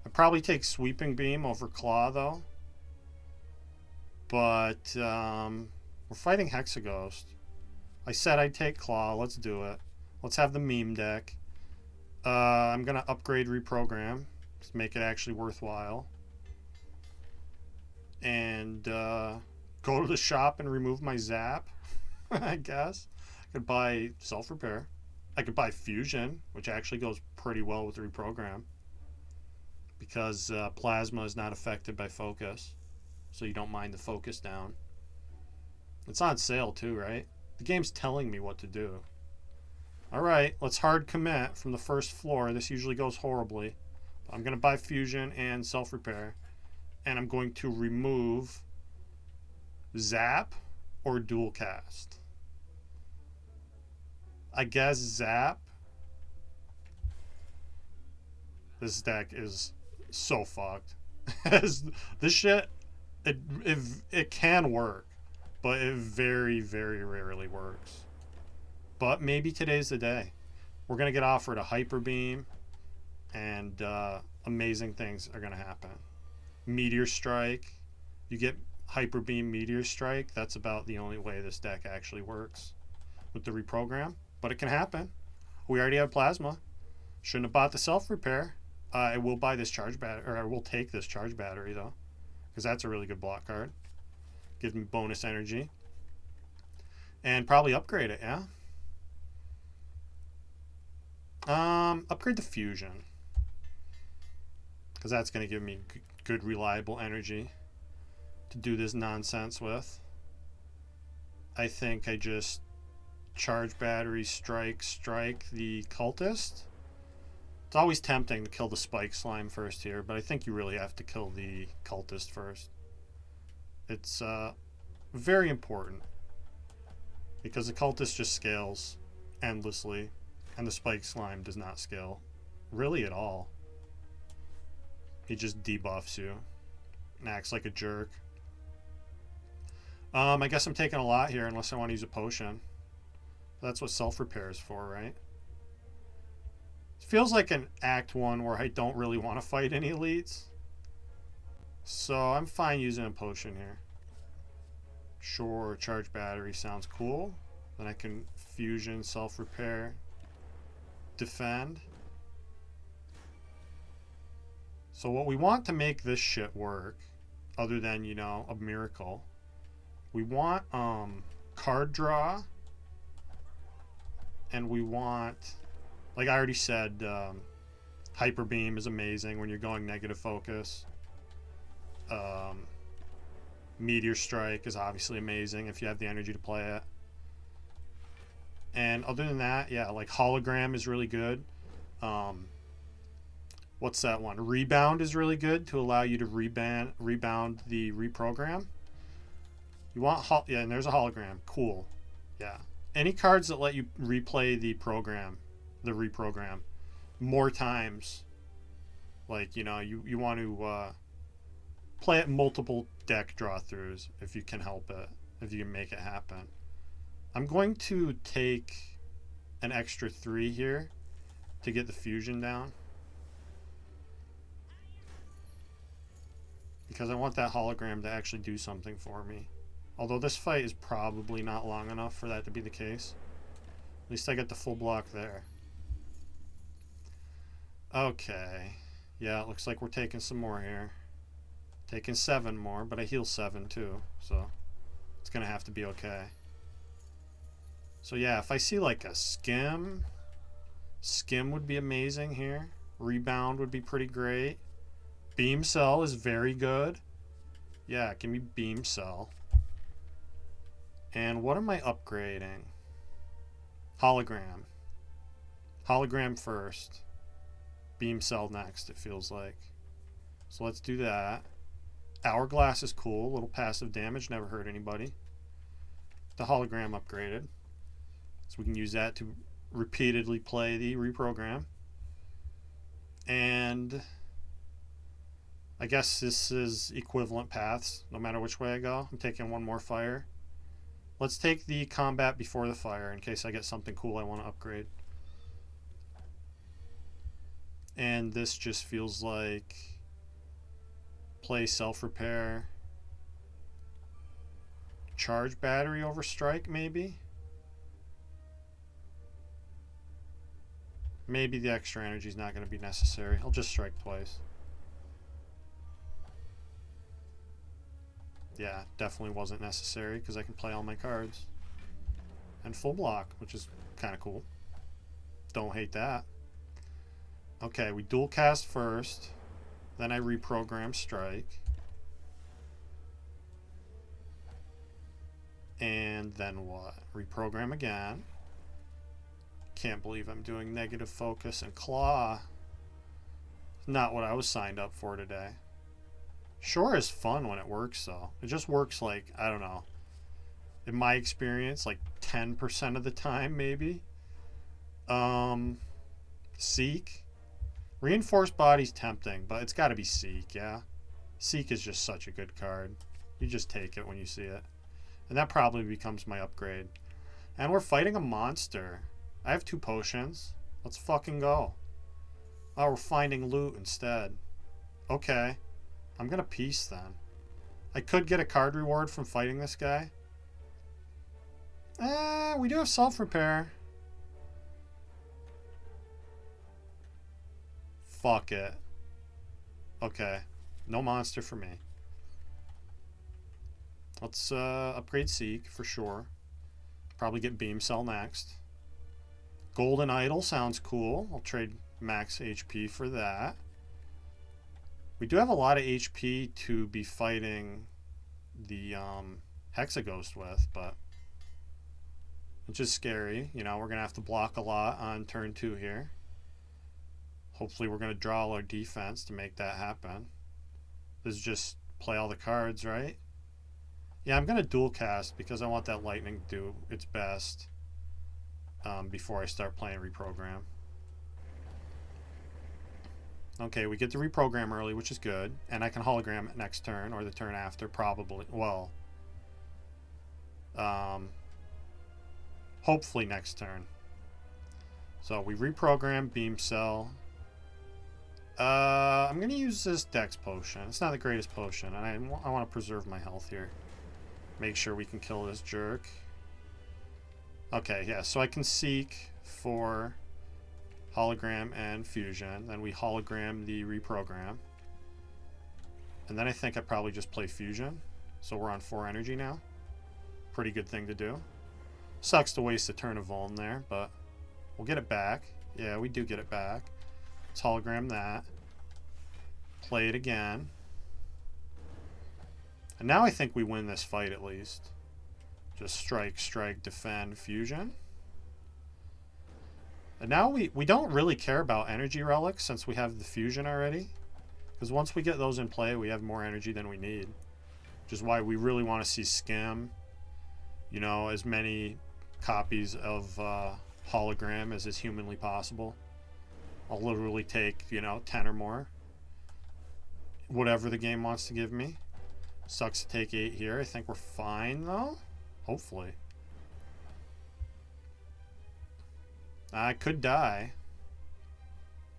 I'd probably take Sweeping Beam over Claw, though. But we're fighting Hexaghost. I said I'd take Claw. Let's do it. Let's have the meme deck. I'm going to upgrade Reprogram to make it actually worthwhile. And go to the shop and remove my Zap, I guess. I could buy Self-Repair. I could buy Fusion, which actually goes pretty well with Reprogram. Because Plasma is not affected by Focus. So you don't mind the focus down. It's on sale too, right? The game's telling me what to do. Alright, let's hard commit from the first floor. This usually goes horribly. I'm going to buy Fusion and Self-Repair. And I'm going to remove Zap or Dual Cast. I guess Zap. This deck is so fucked. This shit... It can work, but it very, very rarely works. But maybe today's the day. We're going to get offered a Hyper Beam, and amazing things are going to happen. Meteor Strike. You get Hyper Beam, Meteor Strike. That's about the only way this deck actually works with the reprogram. But it can happen. We already have Plasma. Shouldn't have bought the Self-Repair. I will buy this charge battery, or I will take this charge battery, though. Because that's a really good block card. Gives me bonus energy. And probably upgrade it, yeah? Upgrade the Fusion. Because that's going to give me good, reliable energy to do this nonsense with. I think I just charge battery, strike the Cultist. It's always tempting to kill the Spike Slime first here, but I think you really have to kill the Cultist first. It's very important, because the Cultist just scales endlessly, and the Spike Slime does not scale really at all. He just debuffs you and acts like a jerk. I guess I'm taking a lot here unless I want to use a potion. That's what Self-Repair is for, right? It feels like an Act 1 where I don't really want to fight any elites. So I'm fine using a potion here. Sure, charge battery sounds cool. Then I can fusion, self-repair, defend. So what we want to make this shit work, other than, you know, a miracle, we want card draw, and we want, like I already said, hyper beam is amazing when you're going negative focus. Meteor strike is obviously amazing if you have the energy to play it. And other than that, yeah, like hologram is really good. What's that one? Rebound is really good to allow you to rebound the reprogram. You want yeah, and there's a hologram. Cool. Yeah. Any cards that let you replay the program, the reprogram, more times. Like, you know, you want to play it multiple deck draw throughs if you can help it, if you can make it happen. I'm going to take an extra 3 here to get the fusion down, because I want that hologram to actually do something for me. Although this fight is probably not long enough for that to be the case. At least I get the full block there. Okay. Yeah, it looks like we're taking some more here. Taking 7 more, but I heal 7 too, so it's gonna have to be okay. So yeah, if I see like a skim would be amazing here. Rebound would be pretty great. Beam cell is very good. Yeah, give me beam cell. And what am I upgrading? Hologram. Hologram first. Beam cell next, it feels like. So let's do that. Hourglass is cool. A little passive damage, never hurt anybody. The hologram upgraded. So we can use that to repeatedly play the reprogram. And I guess this is equivalent paths, no matter which way I go. I'm taking 1 more fire. Let's take the combat before the fire in case I get something cool I want to upgrade. And this just feels like play self-repair. Charge battery over strike, maybe? Maybe the extra energy is not going to be necessary. I'll just strike twice. Yeah, definitely wasn't necessary because I can play all my cards. And full block, which is kind of cool. Don't hate that. Okay, we dual cast first. Then I reprogram strike. And then what? Reprogram again. Can't believe I'm doing negative focus and claw. Not what I was signed up for today. Sure is fun when it works though. It just works like, I don't know, in my experience, like 10% of the time maybe. Seek. Reinforced Body's tempting, but it's got to be Seek, yeah? Seek is just such a good card. You just take it when you see it. And that probably becomes my upgrade. And we're fighting a monster. I have 2 potions. Let's fucking go. Oh, we're finding loot instead. Okay. I'm gonna peace then. I could get a card reward from fighting this guy. We do have self-repair. Fuck it. Okay. No monster for me. Let's upgrade Seek for sure. Probably get Beam Cell next. Golden Idol sounds cool. I'll trade max HP for that. We do have a lot of HP to be fighting the Hexaghost with, but which is scary. You know, we're going to have to block a lot on turn 2 here. Hopefully we're going to draw all our defense to make that happen. This is just play all the cards, right? Yeah, I'm going to dual cast because I want that lightning to do its best before I start playing reprogram. Okay, we get to reprogram early, which is good. And I can hologram it next turn or the turn after, probably. Well, hopefully next turn. So we reprogram Beam Cell. I'm going to use this Dex potion. It's not the greatest potion, and I want to preserve my health here. Make sure we can kill this jerk. Okay, yeah, so I can seek for hologram and fusion. Then we hologram the reprogram. And then I think I probably just play fusion. So we're on 4 energy now. Pretty good thing to do. Sucks to waste a turn of vuln there, but we'll get it back. Yeah, we do get it back. Let's hologram that. Play it again. And now I think we win this fight at least. Just strike, strike, defend, fusion. And now we don't really care about energy relics since we have the fusion already. Because once we get those in play, we have more energy than we need. Which is why we really want to see Skim. You know, as many copies of hologram as is humanly possible. I'll literally take, you know, 10 or more. Whatever the game wants to give me. Sucks to take 8 here. I think we're fine, though. Hopefully. I could die.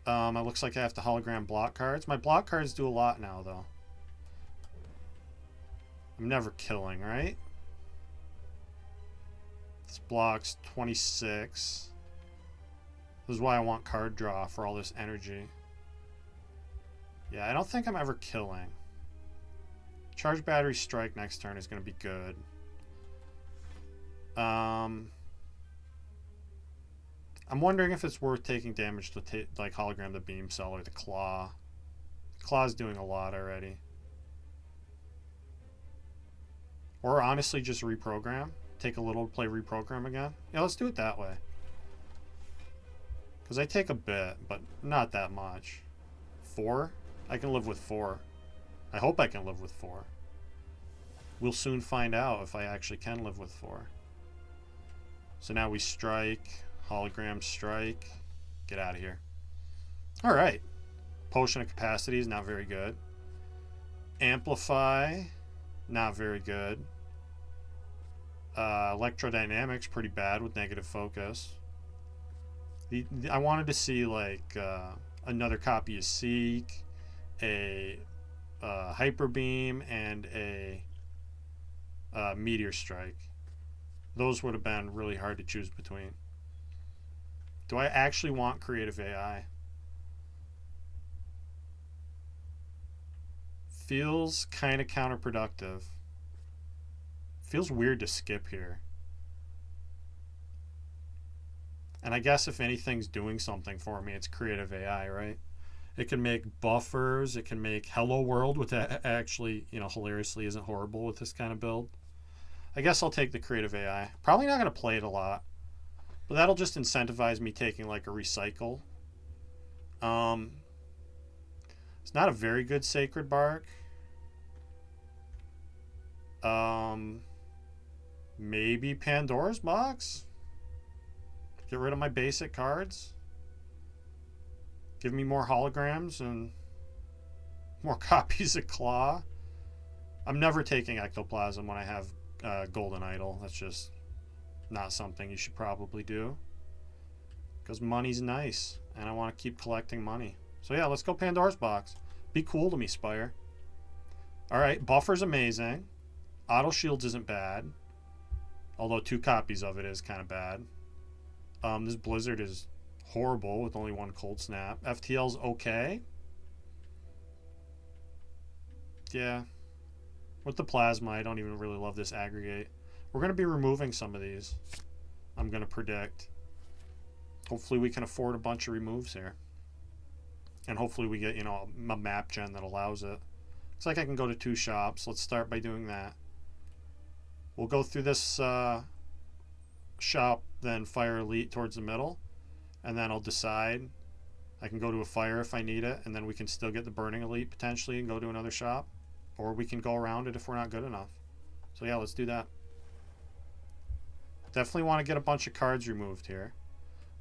It looks like I have to hologram block cards. My block cards do a lot now, though. I'm never killing, right? This blocks 26. This is why I want card draw for all this energy. Yeah, I don't think I'm ever killing. Charge battery strike next turn is going to be good. I'm wondering if it's worth taking damage to like hologram the beam cell or the claw. The claw's doing a lot already. Or honestly just reprogram. Take a little to play reprogram again. Yeah, let's do it that way. Because I take a bit, but not that much. 4? I can live with 4. I hope I can live with 4. We'll soon find out if I actually can live with 4. So now we strike, hologram strike, get out of here. All right. Potion of capacity is not very good. Amplify, not very good. Electrodynamics, pretty bad with negative focus. I wanted to see like another copy of Seek, a Hyper Beam, and a Meteor Strike. Those would have been really hard to choose between. Do I actually want creative AI? Feels kind of counterproductive. Feels weird to skip here. And I guess if anything's doing something for me, it's creative AI, right? It can make buffers. It can make Hello World, which actually, you know, hilariously isn't horrible with this kind of build. I guess I'll take the creative AI. Probably not going to play it a lot. But that'll just incentivize me taking like a recycle. It's not a very good Sacred Bark. Maybe Pandora's Box? Get rid of my basic cards. Give me more holograms and more copies of Claw. I'm never taking Ectoplasm when I have Golden Idol. That's just not something you should probably do. Because money's nice. And I want to keep collecting money. So yeah, let's go Pandora's Box. Be cool to me, Spire. Alright, Buffer's amazing. Auto Shields isn't bad. Although 2 copies of it is kind of bad. This Blizzard is horrible with only 1 Cold Snap. FTL's okay. Yeah. With the Plasma, I don't even really love this Aggregate. We're going to be removing some of these. I'm going to predict. Hopefully we can afford a bunch of removes here. And hopefully we get, you know, a map gen that allows it. Looks like I can go to 2 shops. Let's start by doing that. We'll go through this shop, then Fire Elite towards the middle. And then I'll decide. I can go to a Fire if I need it. And then we can still get the Burning Elite potentially and go to another shop. Or we can go around it if we're not good enough. So yeah, let's do that. Definitely want to get a bunch of cards removed here.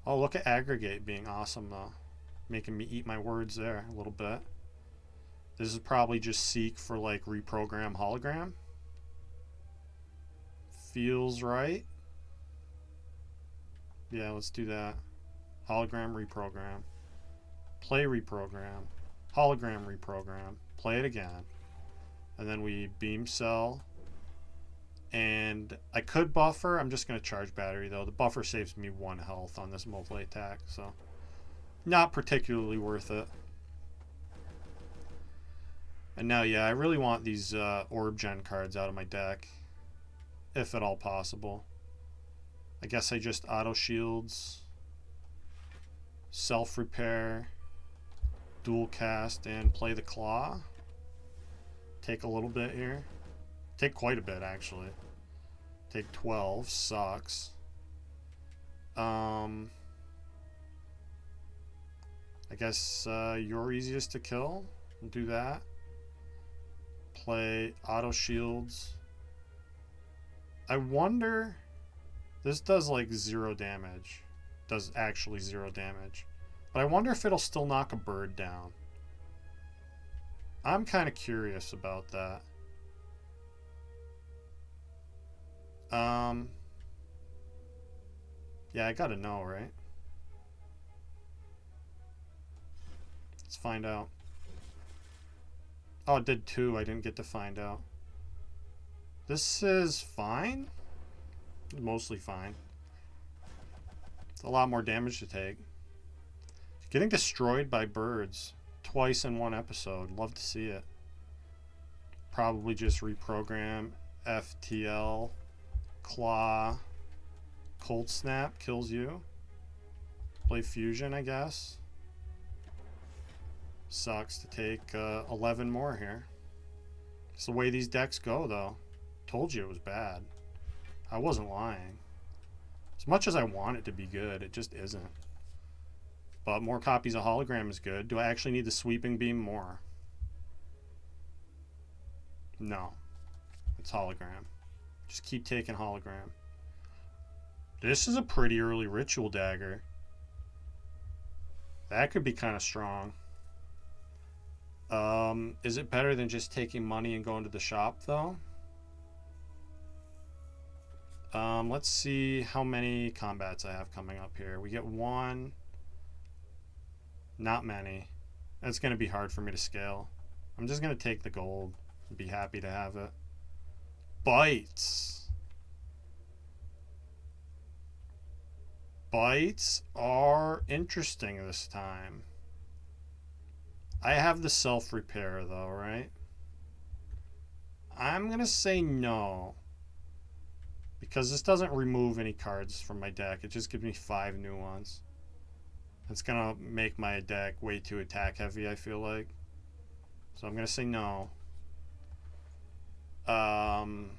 Oh, look at Aggregate being awesome though. Making me eat my words there a little bit. This is probably just Seek for like reprogram hologram. Feels right. Yeah, let's do that. Hologram reprogram. Play reprogram. Hologram reprogram. Play it again. And then we beam cell. And I could buffer. I'm just going to charge battery, though. The buffer saves me 1 health on this multi-attack, so not particularly worth it. And now, yeah, I really want these orb gen cards out of my deck, if at all possible. I guess I just auto shields, self-repair, dual cast, and play the claw. Take a little bit here. Take quite a bit, actually. Take 12. Sucks. I guess you're easiest to kill. We'll do that. Play auto shields. I wonder... This does like 0 damage. Does actually 0 damage. But I wonder if it'll still knock a bird down. I'm kind of curious about that. Yeah, I gotta know, right? Let's find out. Oh, it did 2. I didn't get to find out. This is fine. Mostly fine. It's a lot more damage to take. Getting destroyed by birds twice in one episode. Love to see it. Probably just reprogram. FTL. Claw. Cold Snap kills you. Play Fusion, I guess. Sucks to take 11 more here. It's the way these decks go, though. Told you it was bad. I wasn't lying. As much as I want it to be good, it just isn't. But more copies of Hologram is good. Do I actually need the Sweeping Beam more? No. It's Hologram. Just keep taking Hologram. This is a pretty early Ritual Dagger. That could be kind of strong. Is it better than just taking money and going to the shop, though? Let's see how many combats I have coming up here. We get 1. Not many. That's going to be hard for me to scale. I'm just going to take the gold and be happy to have it. Bites. Bites are interesting this time. I have the self-repair, though, right? I'm going to say no. Because this doesn't remove any cards from my deck. It just gives me 5 new ones. It's going to make my deck way too attack heavy, I feel like. So I'm going to say no. Another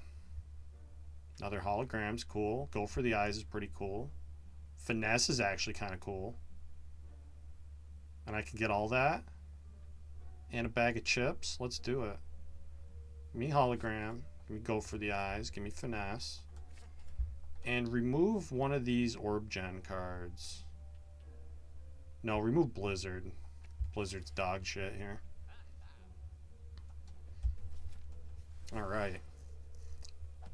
holograms, cool. Go for the eyes is pretty cool. Finesse is actually kind of cool. And I can get all that. And a bag of chips. Let's do it. Give me hologram. Give me go for the eyes. Give me finesse. And remove one of these orb gen cards. No, remove Blizzard. Blizzard's dog shit here. Alright.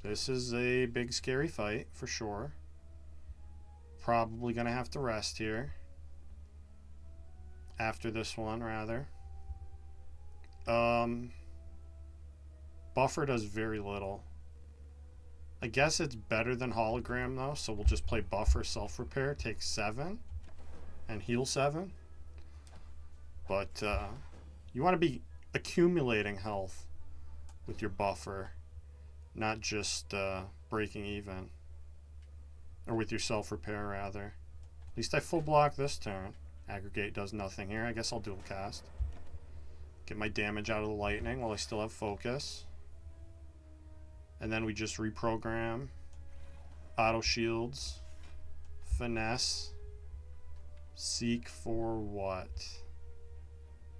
This is a big scary fight for sure. Probably gonna have to rest here. After this one, rather. Buffer does very little. I guess it's better than hologram though, so we'll just play buffer self-repair, take 7 and heal 7. But you want to be accumulating health with your buffer, not just breaking even. Or with your self-repair rather. At least I full block this turn. Aggregate does nothing here. I guess I'll dual cast. Get my damage out of the lightning while I still have focus. And then we just reprogram. Auto shields. Finesse. Seek for what?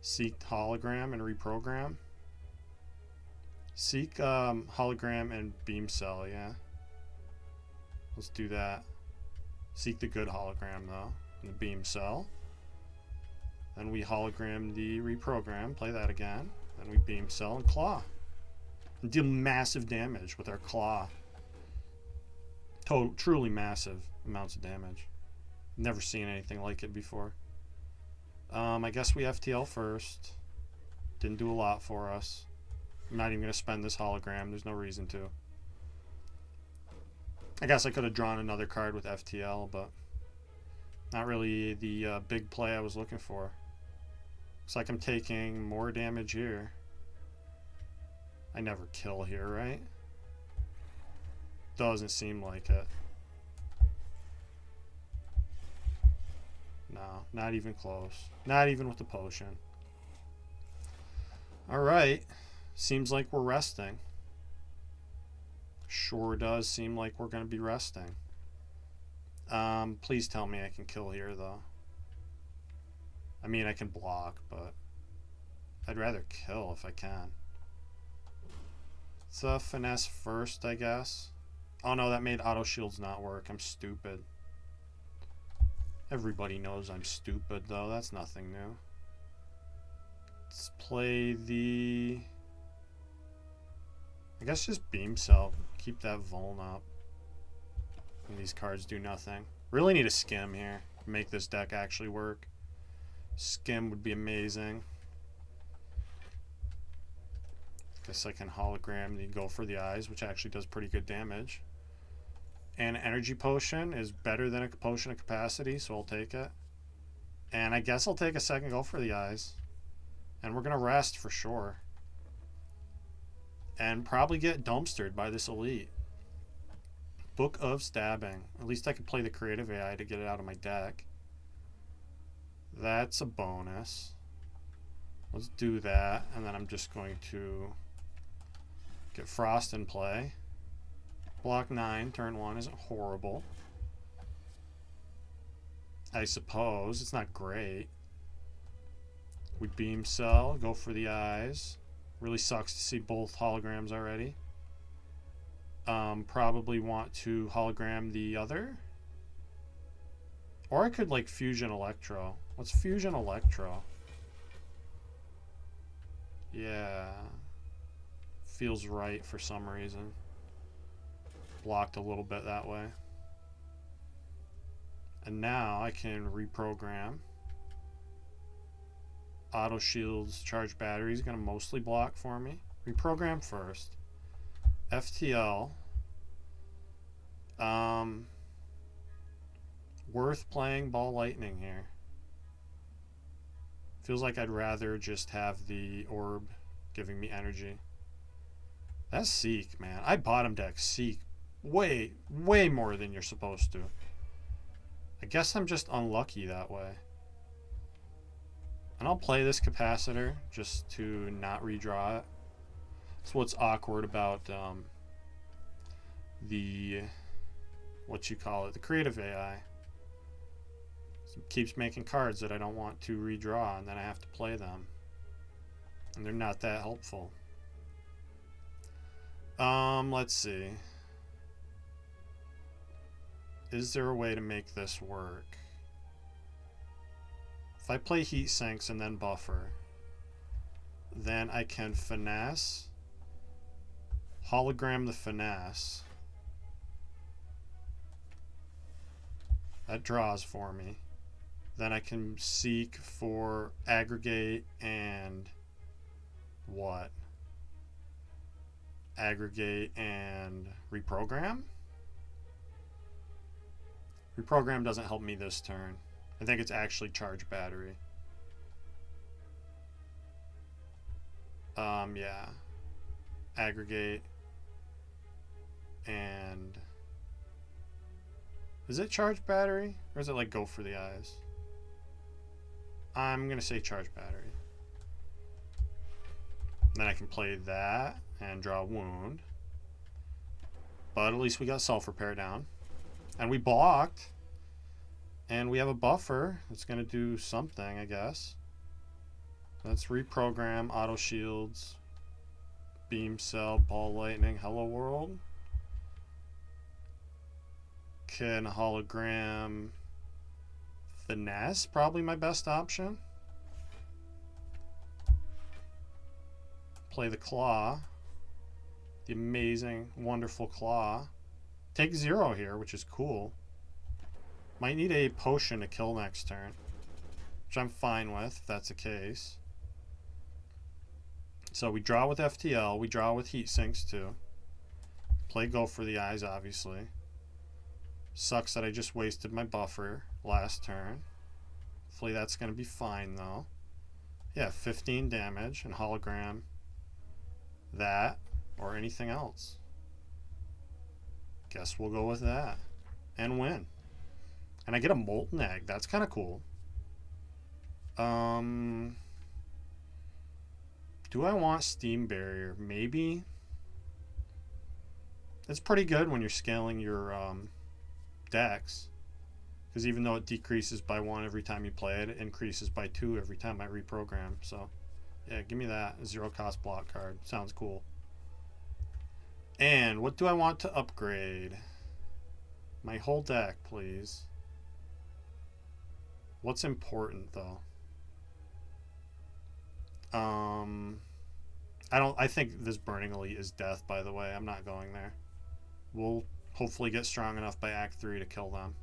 Seek hologram and reprogram. Seek hologram and beam cell, yeah. Let's do that. Seek the good hologram though. And the beam cell. Then we hologram the reprogram. Play that again. Then we beam cell and claw. And deal massive damage with our claw. Truly massive amounts of damage. Never seen anything like it before. I guess we FTL first. Didn't do a lot for us. I'm not even going to spend this hologram. There's no reason to. I guess I could have drawn another card with FTL, but not really the big play I was looking for. Looks like I'm taking more damage here. I never kill here, right? Doesn't seem like it. No, not even close. Not even with the potion. Alright. Seems like we're resting. Sure does seem like we're going to be resting. Please tell me I can kill here, though. I mean, I can block, but I'd rather kill if I can. Let's finesse first, I guess. Oh no, that made auto shields not work. I'm stupid. Everybody knows I'm stupid, though. That's nothing new. Let's play the... I guess just beam cell. Keep that vuln up. And these cards do nothing. Really need a skim here to make this deck actually work. Skim would be amazing. Guess I can hologram the go for the eyes, which actually does pretty good damage. And an energy potion is better than a potion of capacity, so I'll take it. And I guess I'll take a second go for the eyes. And we're going to rest for sure. And probably get dumpstered by this elite. Book of Stabbing. At least I could play the creative AI to get it out of my deck. That's a bonus. Let's do that. And then I'm just going to get Frost in play. Block 9, turn 1 isn't horrible. I suppose. It's not great. We beam cell, go for the eyes. Really sucks to see both holograms already. Probably want to hologram the other. Or I could like Fusion Electro. Let's Fusion Electro. Yeah. Feels right for some reason. Blocked a little bit that way. And now I can reprogram. Auto shields, charge batteries, gonna mostly block for me. Reprogram first. FTL. Worth playing Ball Lightning here. Feels like I'd rather just have the orb giving me energy. That's Seek, man. I bottom deck Seek way more than you're supposed to. I guess I'm just unlucky that way. And I'll play this capacitor just to not redraw it. That's what's awkward about the the creative AI. It keeps making cards that I don't want to redraw, and then I have to play them. And they're not that helpful. Let's see. Is there a way to make this work? If I play Heat Sinks and then buffer, then I can finesse, hologram the finesse. That draws for me. Then I can seek for aggregate and what? Aggregate and reprogram? Reprogram doesn't help me this turn. I think it's actually charge battery. Yeah. Aggregate and... Is it charge battery? Or is it like go for the eyes? I'm going to say charge battery. Then I can play that and draw a wound. But at least we got self-repair down. And we blocked. And we have a buffer that's going to do something, I guess. Let's reprogram auto shields, beam cell, ball lightning, hello world. Can hologram finesse, probably my best option. Play the claw, the amazing, wonderful claw. Take 0 here, which is cool. Might need a potion to kill next turn, which I'm fine with if that's the case. So we draw with FTL, we draw with Heat Sinks too. Play go for the eyes, obviously. Sucks that I just wasted my buffer last turn. Hopefully that's going to be fine though. Yeah, 15 damage and hologram that or anything else. Guess we'll go with that and win. And I get a molten egg. That's kind of cool. Do I want steam barrier? Maybe. It's pretty good when you're scaling your decks, because even though it decreases by 1 every time you play it, it increases by 2 every time I reprogram. So yeah, give me that. 0 cost block card. Sounds cool. And what do I want to upgrade? My whole deck, please. What's important though? I think this Burning Elite is death, by the way. I'm not going there. We'll hopefully get strong enough by Act 3 to kill them.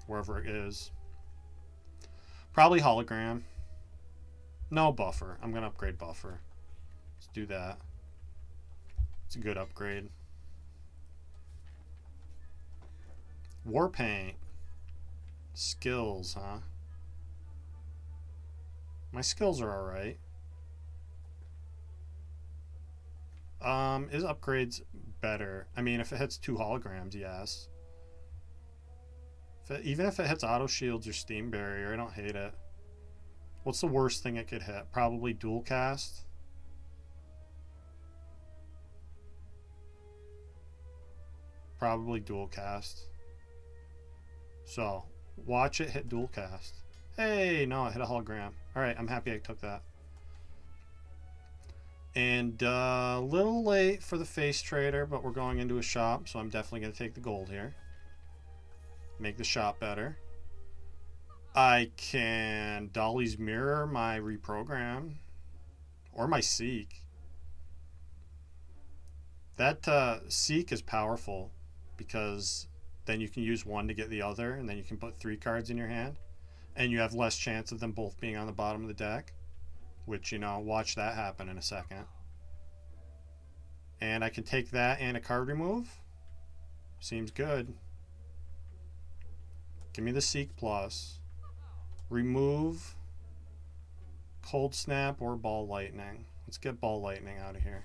Wherever it is. Probably hologram. No buffer. I'm going to upgrade buffer. Let's do that. It's a good upgrade. War Paint. Skills, huh? My skills are alright. Is upgrades better? I mean, if it hits 2 holograms, yes. Even if it hits auto shields or steam barrier, I don't hate it. What's the worst thing it could hit? Probably dual cast. Probably dual cast. So, watch it hit dual cast. Hey, no, it hit a hologram. Alright, I'm happy I took that. And a little late for the face trader, but we're going into a shop, so I'm definitely going to take the gold here. Make the shop better. I can Dolly's Mirror my reprogram. Or my Seek. That Seek is powerful, because then you can use one to get the other, and then you can put 3 cards in your hand. And you have less chance of them both being on the bottom of the deck. Which, you know, watch that happen in a second. And I can take that and a card remove. Seems good. Give me the Seek Plus. Remove Cold Snap or Ball Lightning. Let's get Ball Lightning out of here.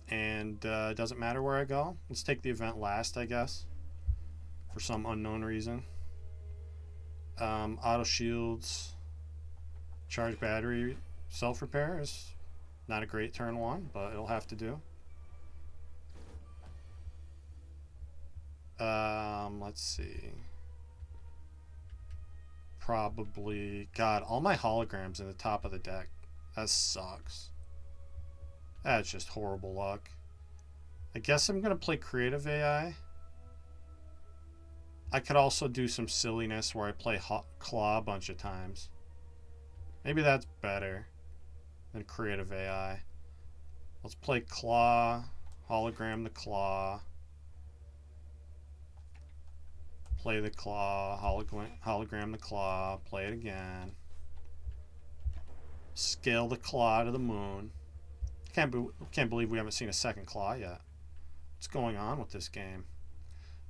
And it doesn't matter where I go. Let's take the event last, I guess. For some unknown reason. Auto shields, charge battery, self-repair is not a great turn 1, but it'll have to do. Let's see. Probably, God, all my holograms in the top of the deck. That sucks. That's just horrible luck. I guess I'm gonna play creative AI. I could also do some silliness where I play Claw a bunch of times. Maybe that's better than creative AI. Let's play Claw, hologram the Claw. Play the Claw, hologram the Claw, play it again. Scale the Claw to the moon. Can't believe we haven't seen a second Claw yet. What's going on with this game?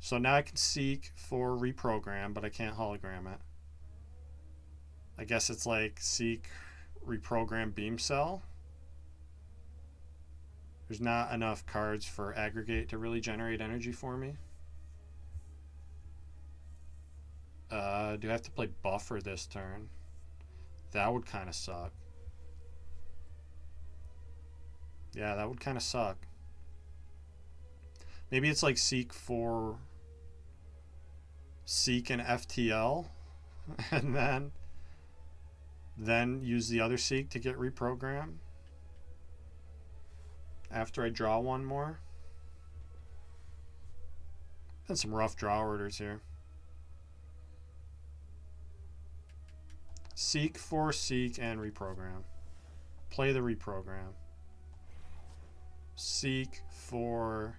So now I can Seek for reprogram, but I can't hologram it. I guess it's like Seek, reprogram, Beam Cell. There's not enough cards for aggregate to really generate energy for me. Do I have to play buffer this turn? That would kind of suck. Yeah, that would kind of suck. Maybe it's like Seek for Seek and FTL, and then use the other Seek to get reprogram after I draw one more. And some rough draw orders here. Seek for Seek and reprogram. Play the reprogram. Seek for...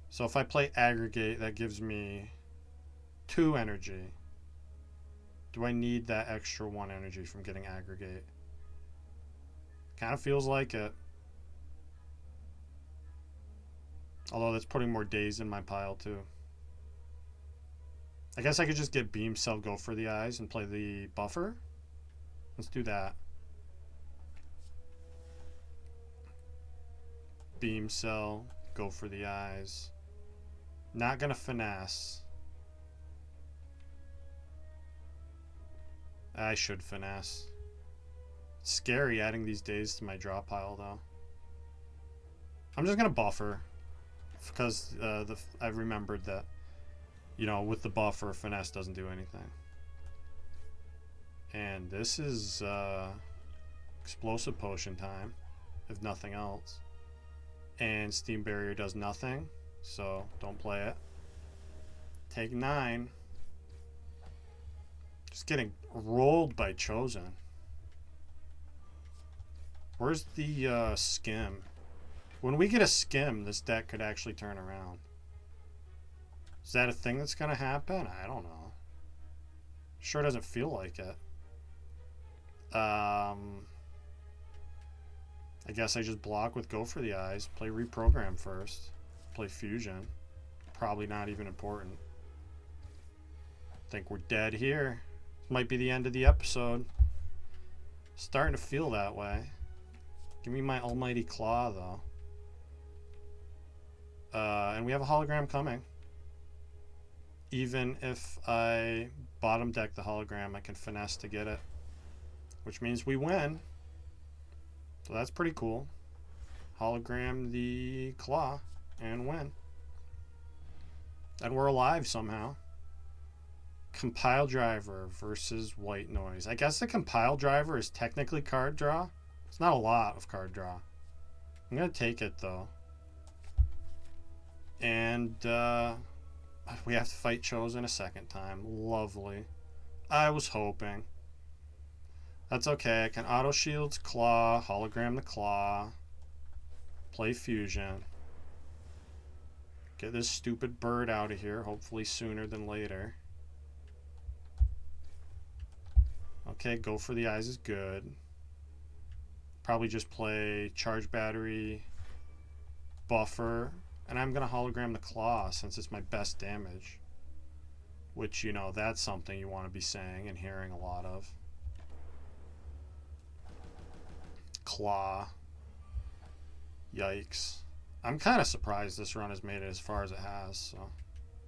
So if I play aggregate, that gives me 2 energy. Do I need that extra 1 energy from getting aggregate? Kind of feels like it. Although that's putting more days in my pile too. I guess I could just get Beam Cell, go for the eyes, and play the buffer. Let's do that. Beam Cell, go for the eyes. Not gonna finesse. I should finesse. It's scary adding these days to my draw pile though. I'm just gonna buffer because I've remembered that, you know, with the buffer, finesse doesn't do anything. And this is explosive potion time, if nothing else. And Steam Barrier does nothing, so don't play it. Take 9. Just getting rolled by Chosen. Where's the skim? When we get a skim, this deck could actually turn around. Is that a thing that's going to happen? I don't know. Sure doesn't feel like it. I guess I just block with Go for the Eyes. Play Reprogram first. Play Fusion. Probably not even important. Think we're dead here. This might be the end of the episode. Starting to feel that way. Give me my almighty claw, though. And we have a hologram coming. Even if I bottom deck the hologram, I can finesse to get it. Which means we win. So that's pretty cool. Hologram the claw and win. And we're alive somehow. Compile driver versus white noise. I guess the compile driver is technically card draw. It's not a lot of card draw. I'm going to take it though. And we have to fight Chosen a second time. Lovely. I was hoping. That's okay. I can auto shields claw, hologram the claw, play fusion. Get this stupid bird out of here, hopefully sooner than later. Okay, Go for the Eyes is good. Probably just play charge battery, buffer, and I'm going to hologram the claw since it's my best damage. Which, you know, that's something you want to be saying and hearing a lot of. Claw. Yikes. I'm kind of surprised this run has made it as far as it has, so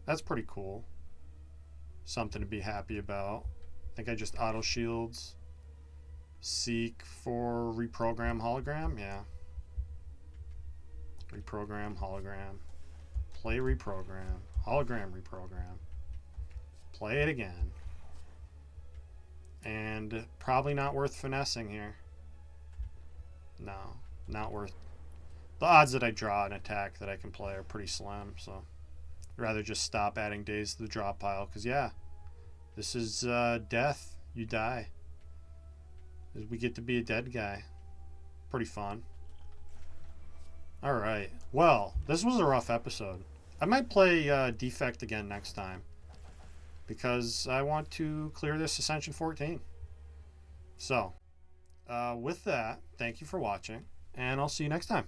that's pretty cool. Something to be happy about. I think I just auto shields. Seek for reprogram hologram, yeah. Reprogram hologram. Play reprogram. Hologram reprogram. Play it again. And probably not worth finessing here. No, not worth. The odds that I draw an attack that I can play are pretty slim, so I'd rather just stop adding days to the draw pile, because yeah, this is death. You die. We get to be a dead guy. Pretty fun. Alright, well, this was a rough episode. I might play Defect again next time, because I want to clear this Ascension 14. So, with that, thank you for watching, and I'll see you next time.